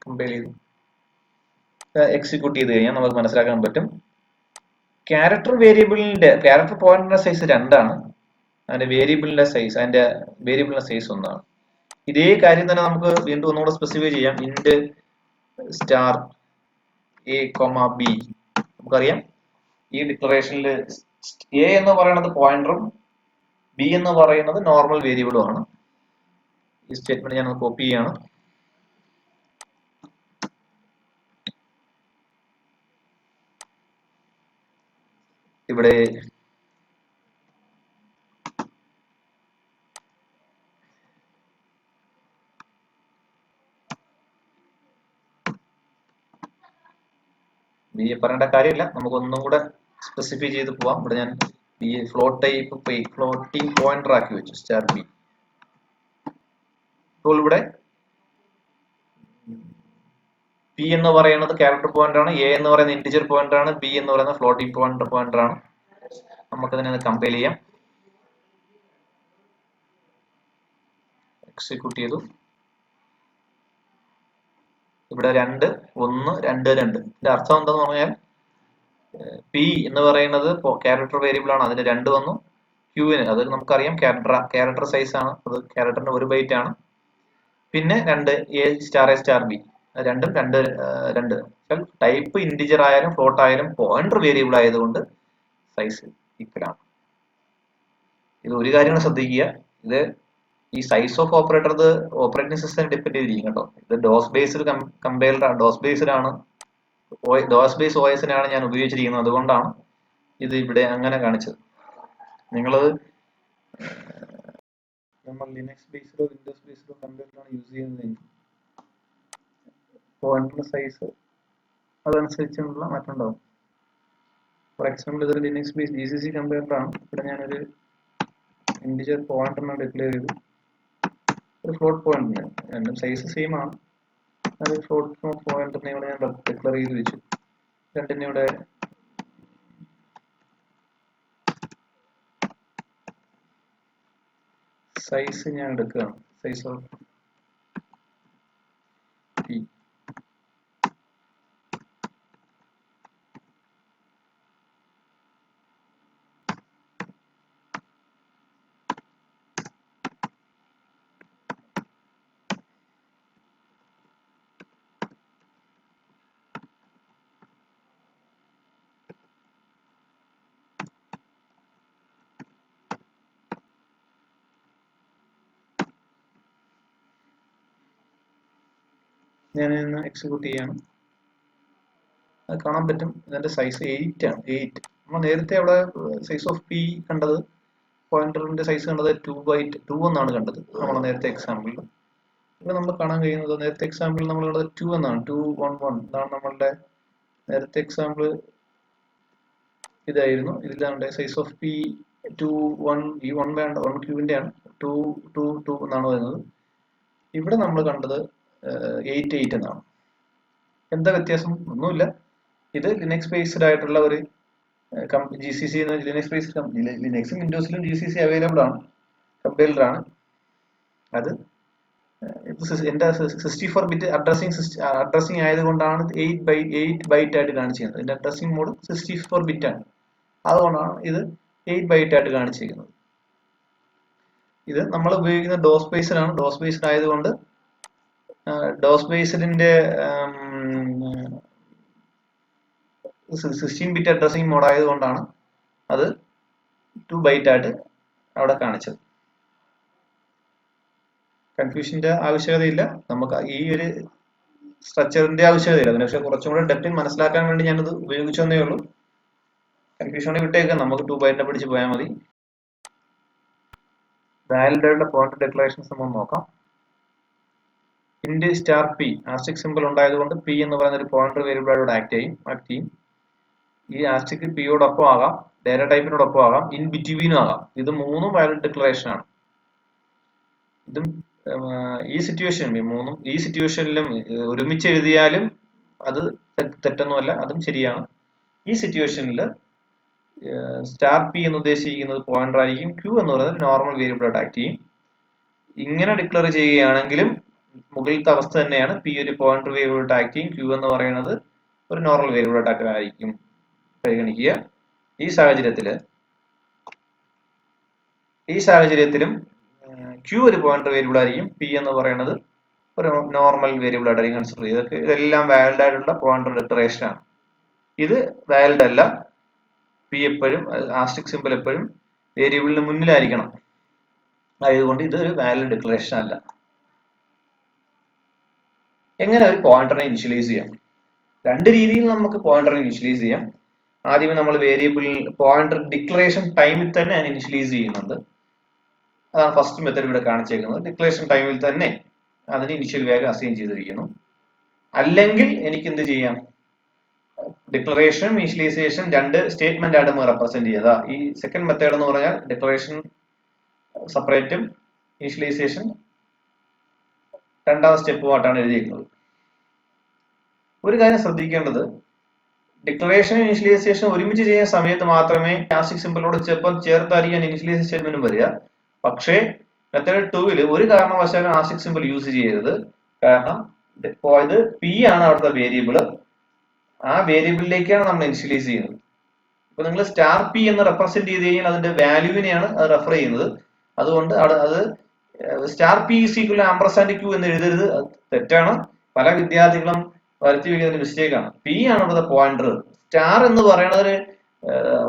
കമ്പയർ ചെയ്ത് എക്സിക്യൂട്ട് ചെയ്ത് കഴിഞ്ഞാൽ നമുക്ക് മനസ്സിലാക്കാൻ പറ്റും ക്യാരക്ടർ പോയിന്റിന്റെ സൈസ് 2 ആണ്, അതിന്റെ വേരിയബിളിന്റെ സൈസ് 1 ആണ്. ഇതേ കാര്യം തന്നെ നമുക്ക് വീണ്ടും ഒന്നുകൂടെ സ്പെസിഫൈ ചെയ്യാം. Int star A comma B. നമുക്കറിയാം ഈ ഡിക്ലറേഷനിൽ എ എന്ന് പറയുന്നത് പോയിന്ററും ബി എന്ന് പറയുന്നത് നോർമൽ വേരിയബിളും ആണ്. ഈ സ്റ്റേറ്റ്മെന്റ് ഞാൻ കോപ്പി ചെയ്യാണ്. ഇവിടെ ബി പറയേണ്ട കാര്യമില്ല, നമുക്കൊന്നും കൂടെ സ്പെസിഫൈ ചെയ്ത് പോവാം. ഇവിടെ ഞാൻ ബി ഫ്ലോട്ടിംഗ് പോയിന്റർ ആക്കി വെച്ചു സ്റ്റാർ ബി. ഇപ്പോൾ ഇവിടെ പി എന്ന് പറയുന്നത് ക്യാരക്ടർ പോയിന്റർ ആണ്, എ എന്ന് പറയുന്നത് ഇന്റിജർ പോയിന്റർ ആണ്, ബി എന്ന് പറയുന്നത് ഫ്ലോട്ടിംഗ് പോയിന്റർ ആണ്. നമുക്കതിനെ കമ്പൈൽ ചെയ്യാം. എക്സിക്യൂട്ട് ചെയ്തു. ഇവിടെ 2, 1, 2, 2. ഇതിന്റെ അർത്ഥം എന്താന്ന് പറഞ്ഞാൽ പി എന്ന് പറയുന്നത് ക്യാരക്ടർ വേരിയബിൾ ആണ്, അതിന് 2 വന്നു. ക്യൂവിന് അത് നമുക്കറിയാം ക്യാരക്ടർ സൈസ് ആണ്, അത് ക്യാരക്ടറിന്റെ 1 ബൈറ്റ് ആണ്. പിന്നെ 2 എ സ്റ്റാർ ബി, രണ്ടും 2. ടൈപ്പ് ഇന്റിജർ ആയാലും ഫ്ലോട്ട് ആയാലും പോയിന്റർ വേരിയബിൾ ആയതുകൊണ്ട് സൈസ് ഈക്വൽ ആണ്. ഇത് ഒരു കാര്യം ശ്രദ്ധിക്കുക, ഇത് ഈ സൈസ് ഓഫ് ഓപ്പറേറ്റർ ഇത് ഓപ്പറേറ്റിംഗ് സിസ്റ്റം ഡിപ്പെൻഡ് ചെയ്തിരിക്കും കേട്ടോ. ഇത് ഡോസ് ബേസ്ഡ് കമ്പൈലർ ആണ്, ഡോസ് ബേസ്ഡ് OS-നാണ് ഞാൻ ഉപയോഗിച്ചിരിക്കുന്നത്, അതുകൊണ്ടാണ് ഇത് ഇവിടെ അങ്ങനെ കാണിച്ചത്. നിങ്ങളത് നമ്മൾ ലിനക്സ് ബേസ്ഡോ വിൻഡോസ് ബേസ്ഡോ കമ്പൈലറാണ് യൂസ് ചെയ്യുന്നതെങ്കിൽ പോയിന്റർ സൈസ് അതനുസരിച്ചുള്ള മാറ്റം ഉണ്ടാവും. ഫോർ എക്സാമ്പിൾ ഇതൊരു ലിനക്സ് ബേസ് GCC കമ്പൈലറാണ്. ഇവിടെ ഞാനൊരു ഇന്റിജർ പോയിന്ററിനെ ഡിക്ലെയർ ചെയ്തു, ഒരു ഫ്ലോട്ട് പോയിന്റിന്, രണ്ടും സൈസ് സെയിം ആണ്. അത് ഫ്ലോട്ട് പോയിന്റിനെ ഇവിടെ ഞാൻ ഡിക്ലെയർ ചെയ്ത് വെച്ചു. രണ്ടിനെ ഇവിടെ സൈസ് ഞാൻ എടുക്കുകയാണ്, സൈസ് ഓഫ് പി. ഞാൻ എക്സിക്യൂട്ട് ചെയ്യാണ്. അത് കാണാൻ പറ്റും. ഇതിന്റെ സൈസ് 8 ആണ്. 8 നമ്മൾ നേരത്തെ അവിടെ സൈസ് ഓഫ് പി കണ്ടത്, പോയിന്ററിന്റെ സൈസ് കണ്ടത് 2 എന്നാണ് കണ്ടത് നമ്മൾ നേരത്തെ എക്സാമ്പിളിൽ. ഇവിടെ നമ്മൾ കാണാൻ കഴിയുന്നത് നേരത്തെ എക്സാമ്പിളിൽ നമ്മൾ കണ്ടത് 2 എന്നാണ്. 211 ഇതാണ് നമ്മളുടെ നേരത്തെ എക്സാമ്പിൾ. ഇതായിരുന്നു. ഇതിലാണ് സൈസ് ഓഫ് പി 21, ഈ 1 വേണ്ട, 1 ക്യൂബിന്റെ ആണ്. 222 എന്നാണ് വരുന്നത്. ഇവിടെ നമ്മൾ കണ്ടത് 88 എന്നാണ്. എന്താ വ്യത്യാസം? ഒന്നുമില്ല. ഇത് ലിനക്സ് ബേസ്ഡ് ആയിട്ടുള്ള ഒരു GCC ലിനക്സ് ബേസ്ഡ് ലിനക്സും വിൻഡോസിലും GCC അവൈലബിൾ ആണ്, കമ്പൈലർ ആണ്. അത് എന്റെ 64 ബിറ്റ് അഡ്രസ്സിംഗ് ആയതുകൊണ്ടാണ് 8 ബൈറ്റ് ആയിട്ട് കാണിച്ചിരിക്കുന്നത്. ഇതിന്റെ അഡ്രസ്സിംഗ് മോഡ് 64 ബിറ്റ് ആണ്, അതുകൊണ്ടാണ് ഇത് 8 ബൈറ്റ് ആയിട്ട് കാണിച്ചിരിക്കുന്നത്. ഇത് നമ്മൾ ഉപയോഗിക്കുന്ന ഡോസ് ബേസ്ഡ് ഡോസ് ബേസ്ഡ് ആയതുകൊണ്ട് ഡോസ് ബേസ്ഡിന്റെ 16 ബിറ്റ് അഡ്രസ്സിംഗ് മോഡ് ആയതുകൊണ്ടാണ് അത് 2 ബൈറ്റ് ആയിട്ട് അവിടെ കാണിച്ചത്. കൺഫ്യൂഷന്റെ ആവശ്യകതയില്ല, നമുക്ക് ഈ ഒരു സ്ട്രക്ചറിന്റെ ആവശ്യകതയില്ല. അതിന് പക്ഷേ കുറച്ചും കൂടെ ഡെപ്തിൽ മനസ്സിലാക്കാൻ വേണ്ടി ഞാനത് ഉപയോഗിച്ചെന്നേ ഉള്ളൂ. കൺഫ്യൂഷനെ വിട്ടേക്കാം, നമുക്ക് 2 ബൈറ്റിനെ പിടിച്ച് പോയാൽ മതി. വാലിഡേറ്റഡ് പോയിന്റർ ഡിക്ലറേഷൻസ് നമ്മൾ നോക്കാം. ഇൻഡ് സ്റ്റാർ പി ആസ്റ്റിക് സിമ്പിൾ ഉണ്ടായതുകൊണ്ട് പി എന്ന് പറയുന്ന ഒരു പോയിന്റർ വേരിയബിൾ ആയിട്ട് ആക്ട് ചെയ്യും. ഈ ആസ്റ്റിക് പിയോടൊപ്പം ആകാം, ഡേറ്റ ടൈപ്പിനോടൊപ്പം ആകാം, ഇൻ ബിറ്റ്വീനും ആകാം. ഇത് മൂന്നും വാലിഡ് ഡിക്ലറേഷൻ ആണ്. ഇതും ഈ സിറ്റുവേഷനിലും ഒരുമിച്ച് എഴുതിയാലും അത് തെറ്റൊന്നുമല്ല, അതും ശരിയാണ്. ഈ സിറ്റുവേഷനിൽ സ്റ്റാർ പി എന്ന് ഉദ്ദേശിക്കുന്നത് പോയിന്റർ ആയിരിക്കും, ക്യൂ എന്ന് പറയുന്നത് നോർമൽ വേരിയബിൾ ആയിട്ട് ആക്ട് ചെയ്യും. ഇങ്ങനെ ഡിക്ലെയർ ചെയ്യുകയാണെങ്കിലും മുകളിലത്തെ അവസ്ഥ തന്നെയാണ്. പി ഒരു പോയിന്റർ വേരിയബിൾ ആയിട്ട് ആക്ട് ചെയ്യും, ക്യൂ എന്ന് പറയുന്നത് ഒരു നോർമൽ വേരിയബിൾ ആയിട്ട് ആയിരിക്കും പരിഗണിക്കുക. ഈ സാഹചര്യത്തിലും ക്യൂ ഒരു പോയിന്റർ വേരിയബിൾ ആയിരിക്കും, പി എന്ന് പറയുന്നത് ഒരു നോർമൽ വേരിയബിൾ ആയിട്ടായിരിക്കും കൺസിഡർ ചെയ്തത്. ഇതെല്ലാം വാലിഡ് ആയിട്ടുള്ള പോയിന്റർ ഡിക്ലറേഷൻ ആണ്. ഇത് വാലിഡ് അല്ല. പി എപ്പോഴും ആസ്റ്റിക് സിമ്പിൾ എപ്പോഴും വേരിയബിളിന് മുന്നിലായിരിക്കണം, ആയതുകൊണ്ട് ഇത് ഒരു വാലിഡ് ഡിക്ലറേഷൻ അല്ല. എങ്ങനെ ഒരു പോയിന്ററിനെ ഇനിഷ്യലൈസ് ചെയ്യാം? രണ്ട് രീതിയിൽ നമുക്ക് പോയിന്ററിനെ ഇനിഷ്യലൈസ് ചെയ്യാം. ആദ്യമേ നമ്മൾ വേരിയബിൾ പോയിന്റർ ഡിക്ലറേഷൻ ടൈമിൽ തന്നെ അതിനെ ഇനിഷ്യലൈസ് ചെയ്യുന്നുണ്ട്. അതാണ് ഫസ്റ്റ് മെത്തേഡ് ഇവിടെ കാണിച്ചേക്കുന്നത്. ഡിക്ലറേഷൻ ടൈമിൽ തന്നെ അതിന് ഇനിഷ്യൽ വാല്യൂ അസൈൻ ചെയ്തിരിക്കുന്നു. അല്ലെങ്കിൽ എനിക്ക് എന്ത് ചെയ്യാം? ഡിക്ലറേഷൻ ഇനിഷ്യലൈസേഷൻ രണ്ട് സ്റ്റേറ്റ്മെന്റ് ആണ് റെപ്രസെന്റ് ചെയ്തത്. ഈ സെക്കൻഡ് മെത്തേഡ് എന്ന് പറഞ്ഞാൽ ഡിക്ലറേഷൻ സെപ്പറേറ്റും ഇനിഷ്യലൈസേഷൻ രണ്ടാമത്തെ സ്റ്റെപ്പുമായിട്ടാണ് എഴുതിയിരിക്കുന്നത്. ഒരു കാര്യം ശ്രദ്ധിക്കേണ്ടത്, ഡിക്ലറേഷൻ ഇനിഷ്യലൈസേഷൻ ഒരുമിച്ച് ചെയ്യുന്ന സമയത്ത് മാത്രമേ ആസ്റ്റിക് സിമ്പിളോട് ചിലപ്പോൾ ചേർത്തായിരിക്കാൻ ഇനിഷ്യലൈസേഷൻ സ്റ്റേറ്റ്മെന്റും വരിക. പക്ഷേ മെത്തേഡ് 2 ഒരു കാരണവശാലും ആസ്റ്റിക് സിമ്പിൾ യൂസ് ചെയ്യരുത്. കാരണം ഇത് പി ആണ് അവിടുത്തെ വേരിയബിൾ, ആ വേരിയബിളിലേക്കാണ് നമ്മൾ ഇനിഷ്യലൈസ് ചെയ്യുന്നത്. ഇപ്പൊ നിങ്ങൾ സ്റ്റാർ പി എന്ന് റെപ്രസെന്റ് ചെയ്ത് കഴിഞ്ഞാൽ അതിന്റെ വാല്യൂവിനെയാണ് അത് റെഫർ ചെയ്യുന്നത്. അതുകൊണ്ട് അത് star p is equal ampersand q എന്ന് എഴുതരുത്, തെറ്റാണ്. പല വിദ്യാർത്ഥികളും വരുത്തി വയ്ക്കുന്ന മിസ്റ്റേക്ക് ആണ്. പി ആണ് ഇവിടുത്തെ പോയിന്റർ. സ്റ്റാർ എന്ന് പറയുന്നത് ഒരു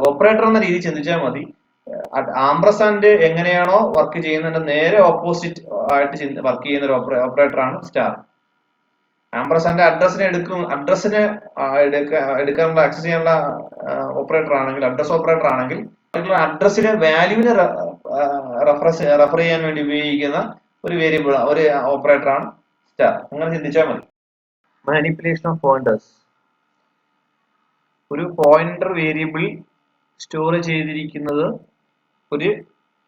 ഓപ്പറേറ്റർ എന്ന രീതി ചിന്തിച്ചാൽ മതി. ആംപർസാൻഡ് എങ്ങനെയാണോ വർക്ക് ചെയ്യുന്നതിന്റെ നേരെ ഓപ്പോസിറ്റ് ആയിട്ട് വർക്ക് ചെയ്യുന്ന ഒരു ഓപ്പറേറ്റർ ആണ് സ്റ്റാർ. ആംപർസാൻഡ് അഡ്രസ്സിനെ എടുക്കാനുള്ള ആക്സസ് ചെയ്യാനുള്ള ഓപ്പറേറ്റർ ആണെങ്കിൽ, അഡ്രസ് ഓപ്പറേറ്റർ ആണെങ്കിൽ അഡ്രസ്സിലെ വാല്യൂവിനെ റെഫർ ചെയ്യാൻ വേണ്ടി ഉപയോഗിക്കുന്ന ഒരു വേരിയബിൾ, ഒരു ഓപ്പറേറ്റർ ആണ് സ്റ്റാർ. അങ്ങനെ ചിന്തിച്ചാൽ മതി. Manipulation of pointers. ഒരു പോയിന്റർ വേരിയബിൾ സ്റ്റോർ ചെയ്തിരിക്കുന്നത് ഒരു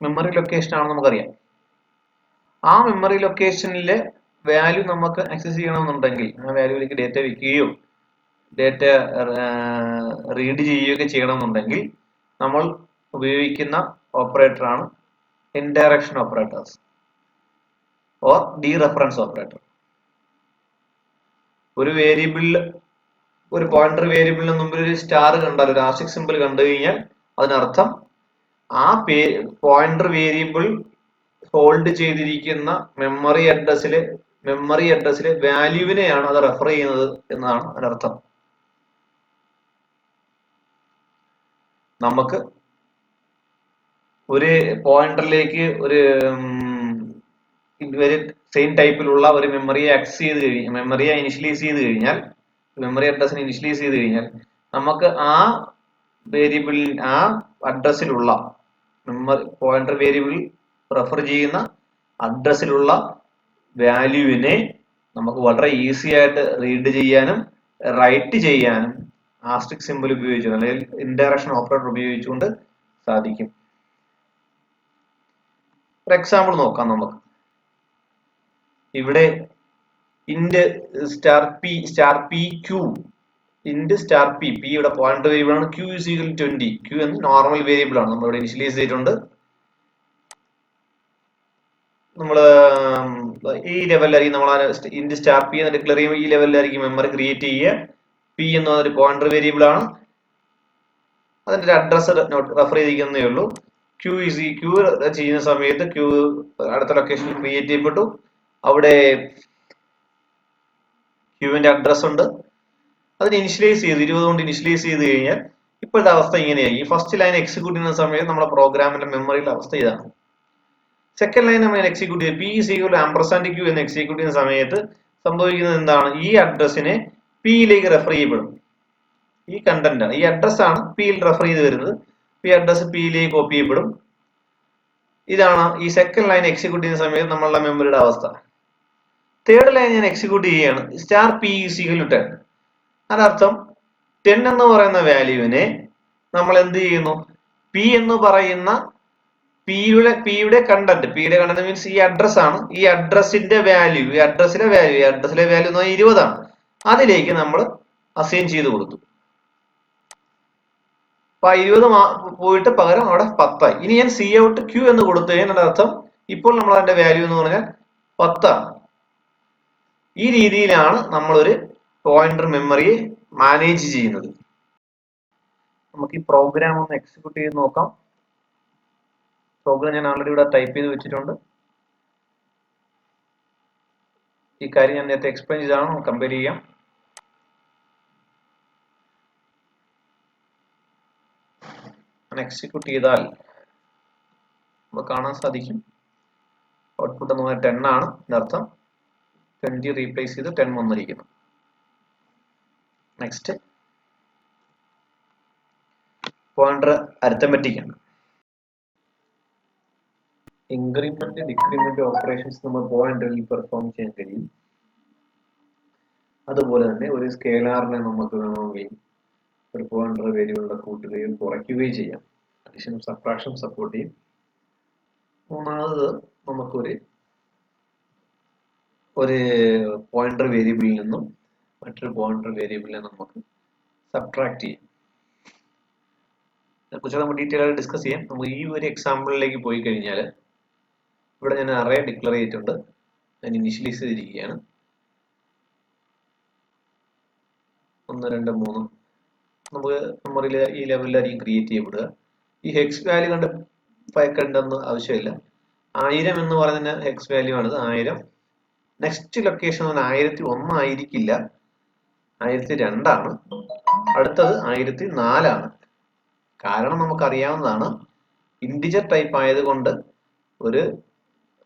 മെമ്മറി ലൊക്കേഷൻ ആണെന്ന് നമുക്കറിയാം. ആ മെമ്മറി ലൊക്കേഷനിലെ വാല്യൂ നമുക്ക് ആക്സസ് ചെയ്യണമെന്നുണ്ടെങ്കിൽ ആ വാല്യൂവിലേക്ക് ഡേറ്റ വെക്കുകയോ ഡേറ്റ റീഡ് ചെയ്യുകയൊക്കെ ചെയ്യണമെന്നുണ്ടെങ്കിൽ നമ്മൾ ഉപയോഗിക്കുന്ന ഓപ്പറേറ്റർ ആണ് ഇൻഡയറക്ഷൻ ഓപ്പറേറ്റേഴ്സ് ഓർ ഡീറെഫറൻസ് ഓപ്പറേറ്റർ. ഒരു വേരിയബിളിൽ, ഒരു പോയിന്റർ വേരിയബിളിന് മുമ്പിൽ ഒരു സ്റ്റാർ കണ്ടാൽ, ഒരു ആസ്റ്റിക് സിമ്പിൾ കണ്ടു കഴിഞ്ഞാൽ അതിനർത്ഥം ആ പോയിന്റർ വേരിയബിൾ ഹോൾഡ് ചെയ്തിരിക്കുന്ന മെമ്മറി അഡ്രസ്സിലെ വാല്യൂവിനെയാണ് അത് റെഫർ ചെയ്യുന്നത് എന്നാണ് അതിനർത്ഥം. നമുക്ക് ഒരു പോയിന്ററിലേക്ക് ഒരു സെയിം ടൈപ്പിലുള്ള ഒരു മെമ്മറിയെ ഇനിഷ്യലൈസ് ചെയ്ത് കഴിഞ്ഞാൽ മെമ്മറി അഡ്രസ്സിനെ ഇനിഷ്യലൈസ് ചെയ്ത് കഴിഞ്ഞാൽ നമുക്ക് ആ വേരിയബിളിൽ ആ അഡ്രസ്സിലുള്ള മെമ്മറി പോയിന്റർ വേരിയബിൾ റെഫർ ചെയ്യുന്ന അഡ്രസ്സിലുള്ള വാല്യൂവിനെ നമുക്ക് വളരെ ഈസി ആയിട്ട് റീഡ് ചെയ്യാനും റൈറ്റ് ചെയ്യാനും ആസ്ട്രിക് സിമ്പിൾ ഉപയോഗിച്ചുകൊണ്ട് അല്ലെങ്കിൽ ഇൻഡയറക്ഷൻ ഓപ്പറേറ്റർ ഉപയോഗിച്ചുകൊണ്ട് സാധിക്കും. ഒരു എക്സാമ്പിൾ നോക്കാം നമുക്ക്. ഇവിടെ int star p q int star p ഇവിടെ പോയിന്റർ വേരിയബിൾ ആണ്. Q is equal 20. ക്യൂ എന്ന് നോർമൽ വേരിയബിൾ ആണ്, നമ്മൾ ഇവിടെ ഇനിഷ്യലൈസ് ചെയ്തിട്ടുണ്ട്. നമ്മള് ഈ ലെവലിലായിരിക്കും നമ്മൾ ഇന്റ് സ്റ്റാർ പി എന്ന് ഡിക്ലെയർ ചെയ്യുമ്പോൾ ഈ ലെവലിലായിരിക്കും മെമ്മറി ക്രിയേറ്റ് ചെയ്യുക. പി എന്ന് പറഞ്ഞൊരു പോയിന്റർ വേരിയബിൾ ആണ്, അതിന്റെ ഒരു അഡ്രസ് റെഫർ ചെയ്തിരിക്കുന്നേ ഉള്ളൂ. ക്യൂ ചെയ്യുന്ന സമയത്ത് ക്യൂ അടുത്ത ലൊക്കേഷൻ ക്രിയേറ്റ് ചെയ്യപ്പെട്ടു. അവിടെ ക്യൂവിന്റെ അഡ്രസ് ഉണ്ട്, അതിന് ഇനിഷ്യലൈസ് ചെയ്ത് 20 കൊണ്ട് ഇനിഷ്യലൈസ് ചെയ്ത് കഴിഞ്ഞാൽ ഇപ്പോഴത്തെ അവസ്ഥ ഇങ്ങനെയായി. ഈ ഫസ്റ്റ് ലൈൻ എക്സിക്യൂട്ട് ചെയ്യുന്ന സമയത്ത് നമ്മുടെ പ്രോഗ്രാമിന്റെ മെമ്മറിയിലെ അവസ്ഥ ഇതാണ്. സെക്കൻഡ് ലൈൻ നമ്മൾ എക്സിക്യൂട്ട് ചെയ്ത് പി ഈക്വൽ ആംപർസാൻഡ് ക്യൂ എന്ന് എക്സിക്യൂട്ട് ചെയ്യുന്ന സമയത്ത് സംഭവിക്കുന്നത് എന്താണ്? ഈ അഡ്രസ്സിനെ പിയിലേക്ക് റെഫർ ചെയ്യപ്പെടും. ഈ കണ്ടന്റ് ആണ്, ഈ അഡ്രസ് ആണ് പിയിൽ റെഫർ ചെയ്ത് വരുന്നത്. ഈ അഡ്രസ് പിയിലേക്ക് കോപ്പി ചെയ്യപ്പെടും. ഇതാണ് ഈ സെക്കൻഡ് ലൈൻ എക്സിക്യൂട്ട് ചെയ്യുന്ന സമയത്ത് നമ്മളുടെ മെമ്മറിയുടെ അവസ്ഥ. തേർഡ് ലൈൻ ഞാൻ എക്സിക്യൂട്ട് ചെയ്യുകയാണ്, സ്റ്റാർ പി ഈക്വൽ 10. അതിനർത്ഥം 10 എന്ന് പറയുന്ന വാല്യൂവിനെ നമ്മൾ എന്ത് ചെയ്യുന്നു? പി എന്ന് പറയുന്ന പിയുടെ കണ്ടന്റ് മീൻസ് ഈ അഡ്രസ് ആണ്. ഈ അഡ്രസ്സിന്റെ വാല്യൂ ഈ അഡ്രസ്സിലെ വാല്യൂ എന്ന് പറഞ്ഞാൽ 20 ആണ്. അതിലേക്ക് നമ്മൾ അസൈൻ ചെയ്ത് കൊടുത്തു. അപ്പൊ 20 പോയിട്ട് പകരം അവിടെ 10 ആയി. ഇനി ഞാൻ സി ഔട്ട് ക്യൂ എന്ന് കൊടുത്തു കഴിഞ്ഞാൽ അർത്ഥം ഇപ്പോൾ നമ്മൾ അതിന്റെ വാല്യൂ എന്ന് പറഞ്ഞാൽ 10 ആണ്. ഈ രീതിയിലാണ് നമ്മളൊരു പോയിന്റർ മെമ്മറിയെ മാനേജ് ചെയ്യുന്നത്. നമുക്ക് ഈ പ്രോഗ്രാം ഒന്ന് എക്സിക്യൂട്ട് ചെയ്ത് നോക്കാം. പ്രോഗ്രാം ഞാൻ ആൾറെഡി ഇവിടെ ടൈപ്പ് ചെയ്ത് വെച്ചിട്ടുണ്ട്. ഈ കാര്യം ഞാൻ നേരത്തെ എക്സ്പ്ലെയിൻ ചെയ്താണ്, നമുക്ക് കമ്പയർ ചെയ്യാം. എക്സിക്യൂട്ട് ചെയ്താൽ നമുക്ക് കാണാൻ സാധിക്കും ഔട്ട്പുട്ട് എന്ന് പറഞ്ഞാൽ 10 ആണ്. ഇതിനർത്ഥം 20 റീപ്ലേസ് ചെയ്ത് 10 വന്നിരിക്കുന്നു. നെക്സ്റ്റ് പോയിന്റർ അരിത്തമെറ്റിക് ആണ്. ഇൻക്രിമെന്റ് ഡിക്രിമെന്റ് ഓപ്പറേഷൻസ് നമ്മൾ പോയിന്ററിൽ പെർഫോം ചെയ്യാൻ കഴിയും. അതുപോലെ തന്നെ ഒരു സ്കെയിലാറിനെ നമുക്ക് വേണമെങ്കിൽ ഒരു പോയിന്റർ വേരിയബിളുടെ കൂട്ടുകയും കുറയ്ക്കുകയും ചെയ്യാം. അഡിഷൻ സബ്ട്രാക്ഷൻ സപ്പോർട്ട് ചെയ്യും. മൂന്നാമത് നമുക്കൊരു പോയിന്റർ വേരിയബിളിൽ നിന്നും മറ്റൊരു പോയിന്റർ വേരിയബിളിനെ നമുക്ക് സബ്ട്രാക്ട് ചെയ്യാം. അതിനെക്കുറിച്ച് നമുക്ക് ഡീറ്റെയിൽ ആയിട്ട് ഡിസ്കസ് ചെയ്യാം. നമുക്ക് ഈ ഒരു എക്സാമ്പിളിലേക്ക് പോയി കഴിഞ്ഞാൽ ഇവിടെ ഞാൻ അറേ ഡിക്ലെയർ ചെയ്തിട്ടുണ്ട്, ഞാൻ ഇനിഷ്യലൈസ് ചെയ്തിരിക്കുകയാണ്. 1 2 3 നമുക്ക് മെമ്മറിയിൽ ഈ ലെവലിലായിരിക്കും ക്രിയേറ്റ് ചെയ്യപ്പെടുക. ഈ ഹെക്സ് വാല്യൂ കണ്ടെന്ന് ആവശ്യമില്ല. 1000 എന്ന് പറയുന്ന ഹെക്സ് വാല്യൂ ആണിത്. 1000. നെക്സ്റ്റ് ലൊക്കേഷൻ 1001 ആയിരിക്കില്ല, 1002 ആണ്. അടുത്തത് 1004 ആണ്. കാരണം നമുക്കറിയാവുന്നതാണ്, ഇൻഡിജർ ടൈപ്പ് ആയതുകൊണ്ട്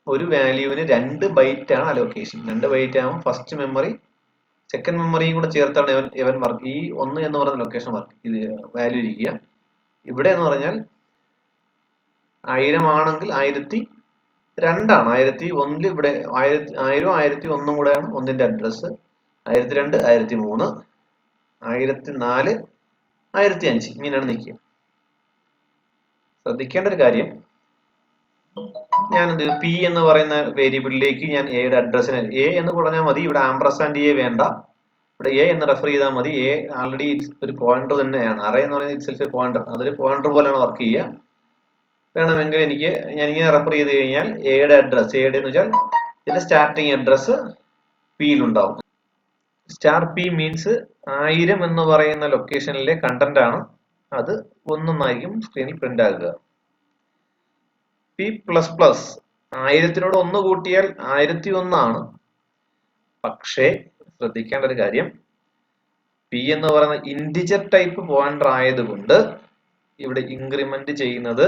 ഒരു വാല്യൂവിന് 2 ബൈറ്റ് ആണ് അലോക്കേഷൻ. 2 ബൈറ്റ് ആകുമ്പോൾ ഫസ്റ്റ് മെമ്മറി സെക്കൻഡ് മെമ്മറിയും കൂടെ ചേർത്താണ് ഇവൻ വർക്ക് ഈ 1 എന്ന് പറയുന്ന ലൊക്കേഷൻ വർക്ക് ഇത് വാല്യൂ ഇരിക്കുക. ഇവിടെ എന്ന് പറഞ്ഞാൽ 1000 ആണെങ്കിൽ 1002 ആണ്. 1001 ഇവിടെ 1000 1001 കൂടെയാണ് ഒന്നിന്റെ അഡ്രസ്. 1002 1003 1004 1005 ഇങ്ങനെയാണ് നിൽക്കുക. ശ്രദ്ധിക്കേണ്ട ഒരു കാര്യം, ഞാൻ പി എന്ന് പറയുന്ന വേരിയബിളിലേക്ക് ഞാൻ എയുടെ അഡ്രസ്സിന് എ എന്ന് പറഞ്ഞാൽ മതി. ഇവിടെ ആംപർസാൻഡ് എ വേണ്ട, ഇവിടെ എ എന്ന് റെഫർ ചെയ്താൽ മതി. എ ആൾറെഡി ഒരു പോയിന്റർ തന്നെയാണ്. അറേ എന്ന് പറയുന്നത് ഇറ്റ്സെൽഫ് പോയിന്റർ, അതൊരു പോയിന്റർ പോലെയാണ് വർക്ക് ചെയ്യുക. വേണമെങ്കിൽ ഞാൻ ഇങ്ങനെ റെഫർ ചെയ്ത് കഴിഞ്ഞാൽ എയുടെ അഡ്രസ് എന്ന് വെച്ചാൽ ഇതിന്റെ സ്റ്റാർട്ടിങ് അഡ്രസ് പിയിലുണ്ടാവും. സ്റ്റാർ പി മീൻസ് 1000 എന്ന് പറയുന്ന ലൊക്കേഷനിലെ കണ്ടന്റ് ആണ്. അത് 1 സ്ക്രീനിൽ പ്രിന്റ് ആകുക. പി പ്ലസ് പ്ലസ് 1000-നോട് 1 കൂട്ടിയാൽ 1001 ആണ്. പക്ഷേ ശ്രദ്ധിക്കേണ്ട ഒരു കാര്യം, പി എന്ന് പറയുന്ന ഇൻഡിജർ ടൈപ്പ് പോയിന്റർ ആയതുകൊണ്ട് ഇവിടെ ഇൻക്രിമെന്റ് ചെയ്യുന്നത്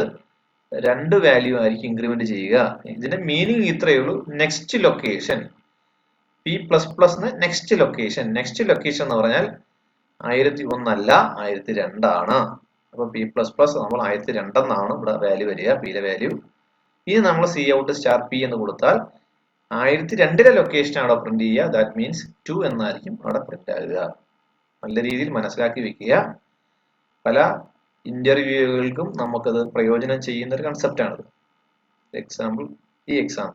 2 വാല്യൂ ആയിരിക്കും ഇൻക്രിമെന്റ് ചെയ്യുക. ഇതിന്റെ മീനിങ് ഇത്രയേ ഉള്ളൂ. Next location P plus plus next location എന്ന് പറഞ്ഞാൽ 1001 അല്ല 1002 ആണ്. അപ്പൊ പി പ്ലസ് പ്ലസ് നമ്മൾ 1002 എന്നാണ് ഇവിടെ വാല്യൂ വരിക, പിയുടെ വാല്യൂ. ഇനി നമ്മൾ സി ഔട്ട് സ്റ്റാർ പി എന്ന് കൊടുത്താൽ 1002 ലൊക്കേഷൻ അവിടെ പ്രിന്റ് ചെയ്യുക. ദാറ്റ് മീൻസ് 2 എന്നായിരിക്കും അവിടെ പ്രിന്റ് ആകുക. നല്ല രീതിയിൽ മനസ്സിലാക്കി വെക്കുക. പല ഇന്റർവ്യൂകൾക്കും നമുക്കത് പ്രയോജനം ചെയ്യുന്ന ഒരു കൺസെപ്റ്റ് ആണ്. എക്സാമ്പിൾ ഈ എക്സാം.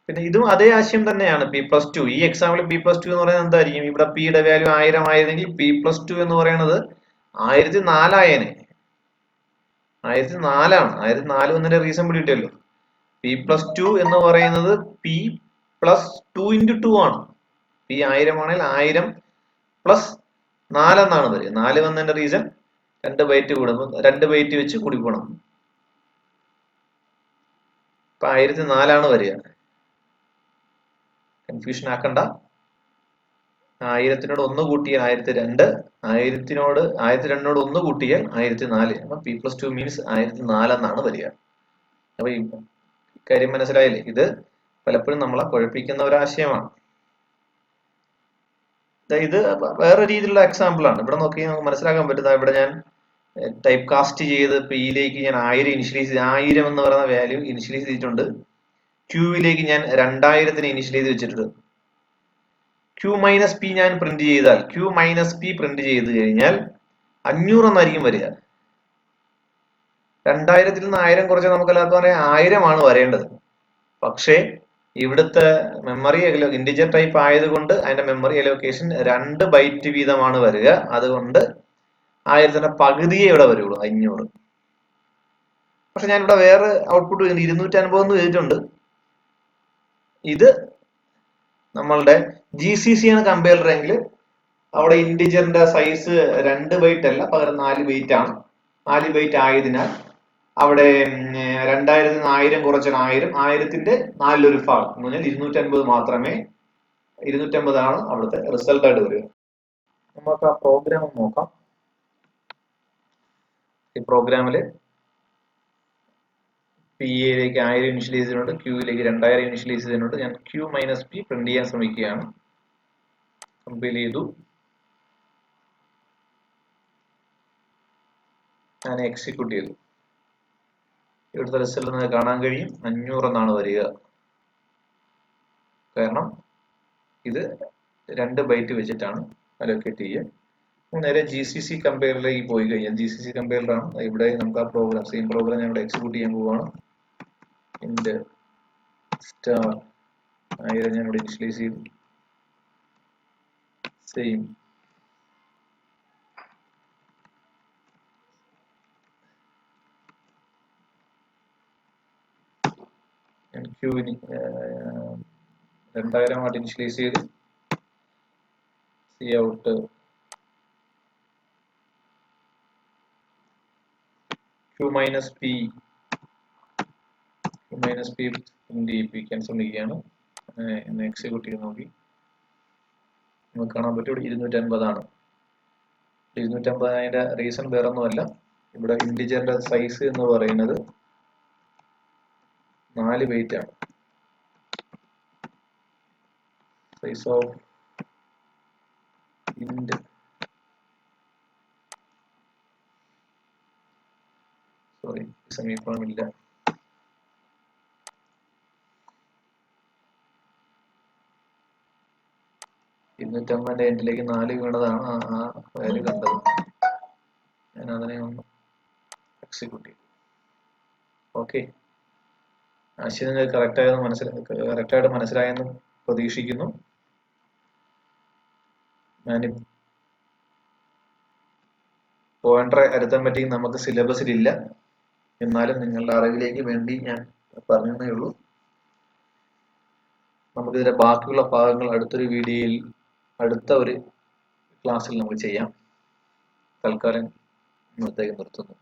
പിന്നെ ഇതും അതേ ആശയം തന്നെയാണ്. പി പ്ലസ് ടു, ഈ എക്സാമ്പിൾ പി പ്ലസ് ടു എന്ന് പറയുന്നത് എന്തായിരിക്കും? ഇവിടെ പിയുടെ വാല്യൂ 1000 ആയിരുന്നെങ്കിൽ പി പ്ലസ് ടു എന്ന് പറയുന്നത് 1004 ആയേനെ. 1004 ആണ്. 1004 എന്നതിന്റെ റീസൺ പിടികിട്ടല്ലോ. പി പ്ലസ് ടു എന്ന് പറയുന്നത് പി പ്ലസ് 2 into 2 ആണ്. പി 1000 ആണെങ്കിൽ 1000 പ്ലസ് 4 എന്നാണ് വരിക. 4 വന്നതിന്റെ റീസൺ 2 ബൈറ്റ് കൂടുമ്പോൾ 2 ബൈറ്റ് വെച്ച് കൂടി പോകണം. ഇപ്പൊ 1004 ആണ് വരിക. കൺഫ്യൂഷൻ ആക്കണ്ട. 1000-നോട് 1 കൂട്ടിയാൽ 1002, 1002-നോട് 1 കൂട്ടിയാൽ 1004. അപ്പൊ പി പ്ലസ് ടു മീൻസ് 1004 എന്നാണ് വരിക. അപ്പൊ ഈ കാര്യം മനസ്സിലായില്ലേ? ഇത് പലപ്പോഴും നമ്മളെ കുഴപ്പിക്കുന്ന ഒരു ആശയമാണ്. ഇത് വേറെ രീതിയിലുള്ള എക്സാമ്പിൾ ആണ്. ഇവിടെ നോക്കി നമുക്ക് മനസ്സിലാക്കാൻ പറ്റുന്ന, ഇവിടെ ഞാൻ ടൈപ്പ് കാസ്റ്റ് ചെയ്ത് പിയിലേക്ക് ഞാൻ 1000 ഇനിഷ്യലൈസ് ചെയ്ത് 1000 എന്ന് പറയുന്ന വാല്യൂ ഇനിഷ്യലൈസ് ചെയ്തിട്ടുണ്ട്. ക്യൂവിലേക്ക് ഞാൻ 2000 ഇനിഷ്യലൈസ് വെച്ചിട്ടുണ്ട്. ക്യൂ മൈനസ് പി ഞാൻ പ്രിന്റ് ചെയ്താൽ, ക്യൂ മൈനസ് പി പ്രിന്റ് ചെയ്ത് കഴിഞ്ഞാൽ 500 എന്നായിരിക്കും വരിക. 2000-ൽ നിന്ന് 1000 കുറച്ചാൽ നമുക്ക് എല്ലാവർക്കും പറയാം 1000 ആണ് വരേണ്ടത്. പക്ഷേ ഇവിടുത്തെ മെമ്മറി ഇന്റിജർ ടൈപ്പ് ആയതുകൊണ്ട് അതിന്റെ മെമ്മറി അലോക്കേഷൻ 2 ബൈറ്റ് വീതമാണ് വരിക. അതുകൊണ്ട് 1000-ന്റെ പകുതിയെ ഇവിടെ വരുള്ളൂ, 500. പക്ഷെ ഞാൻ ഇവിടെ വേറെ ഔട്ട്പുട്ട് 250 എന്ന് ചെയ്തിട്ടുണ്ട്. ഇത് നമ്മളുടെ GCC ആണ് കമ്പൈലർ എങ്കിൽ അവിടെ ഇന്റിജറിന്റെ സൈസ് 2 ബൈറ്റ് അല്ല, പകരം 4 ബൈറ്റ് ആണ്. 4 ബൈറ്റ് ആയതിനാൽ അവിടെ 2000-ൽ 1000 കുറച്ചാൽ 1000, 1000-ന്റെ 4 ഭാഗം എന്ന് പറഞ്ഞാൽ 250 മാത്രമേ, 250 ആണ് അവിടുത്തെ റിസൾട്ട് ആയിട്ട് വരിക. നമുക്ക് ആ പ്രോഗ്രാം നോക്കാം. ഈ പ്രോഗ്രാമില് പിയിലേക്ക് 1000 ഇനിഷ്യലൈസ് ചെയ്തിട്ടുണ്ട്, ക്യൂവിലേക്ക് 2000 ഇനിഷ്യലൈസ് ചെയ്തിട്ടുണ്ട്. ഞാൻ ക്യൂ മൈനസ് പി പ്രിന്റ് ചെയ്യാൻ ശ്രമിക്കുകയാണ്. കമ്പൈൽ ചെയ്തു, ഞാൻ എക്സിക്യൂട്ട് ചെയ്തു. ഇവിടുത്തെ റിസൾട്ട് നിങ്ങൾക്ക് കാണാൻ കഴിയും, 500 എന്നാണ് വരിക. കാരണം ഇത് 2 ബൈറ്റ് വെച്ചിട്ടാണ് അലോക്കേറ്റ് ചെയ്യുക. നേരെ GCC കമ്പൈലറിലേക്ക് പോയി കഴിഞ്ഞാൽ, GCC കമ്പൈലറാണ് ഇവിടെ. നമുക്ക് ആ പ്രോഗ്രാം, സെയിം പ്രോഗ്രാം ഞാൻ ഇവിടെ എക്സിക്യൂട്ട് ചെയ്യാൻ പോവുകയാണ്. ഇന്റ് സ്റ്റാർ 1000 ഞാൻ ഇവിടെ ഇനിഷ്യലൈസ് ചെയ്തു. സെയിം ക്യൂവിന് 2000 ആയിട്ട് ഇനിഷ്യലൈസ് ചെയ്ത് cout q minus p cancel ചെയ്യുകയാണ്. എക്സിക്യൂട്ട് ചെയ്ത് നോക്കി നമുക്ക് കാണാൻ പറ്റും ഇവിടെ 250 ആണ്. 250 അതിന്റെ റീസൺ വേറെ ഒന്നുമല്ല, ഇവിടെ ഇന്റിജറിന്റെ സൈസ് എന്ന് പറയുന്നത് 4 ബൈറ്റ് ആണ്. സൈസ് ഓഫ് ഇന്റ് സെമിക്കോളൻ ഇല്ല. ന്റെ എൻഡിലേക്ക് 4 വീണതാണ് ആ വാല്യൂ കണ്ടത്. ഞാൻ അതിനെ ഒന്ന് എക്സിക്യൂട്ട് ചെയ്തു. ഓക്കെ, ആശയം നിങ്ങൾക്ക് കറക്റ്റായിട്ട് മനസ്സിലായെന്ന് പ്രതീക്ഷിക്കുന്നു. പോയിന്റർ അരിത്തമെറ്റിക് നമുക്ക് സിലബസിലില്ല, എന്നാലും നിങ്ങളുടെ അറിവിലേക്ക് വേണ്ടി ഞാൻ പറഞ്ഞതേ ഉള്ളൂ. നമുക്കിതിന്റെ ബാക്കിയുള്ള ഭാഗങ്ങൾ അടുത്തൊരു വീഡിയോയിൽ, അടുത്ത ഒരു ക്ലാസ്സിൽ നമുക്ക് ചെയ്യാം. തൽക്കാലം ഇന്നത്തേക്ക് നിർത്തുന്നു.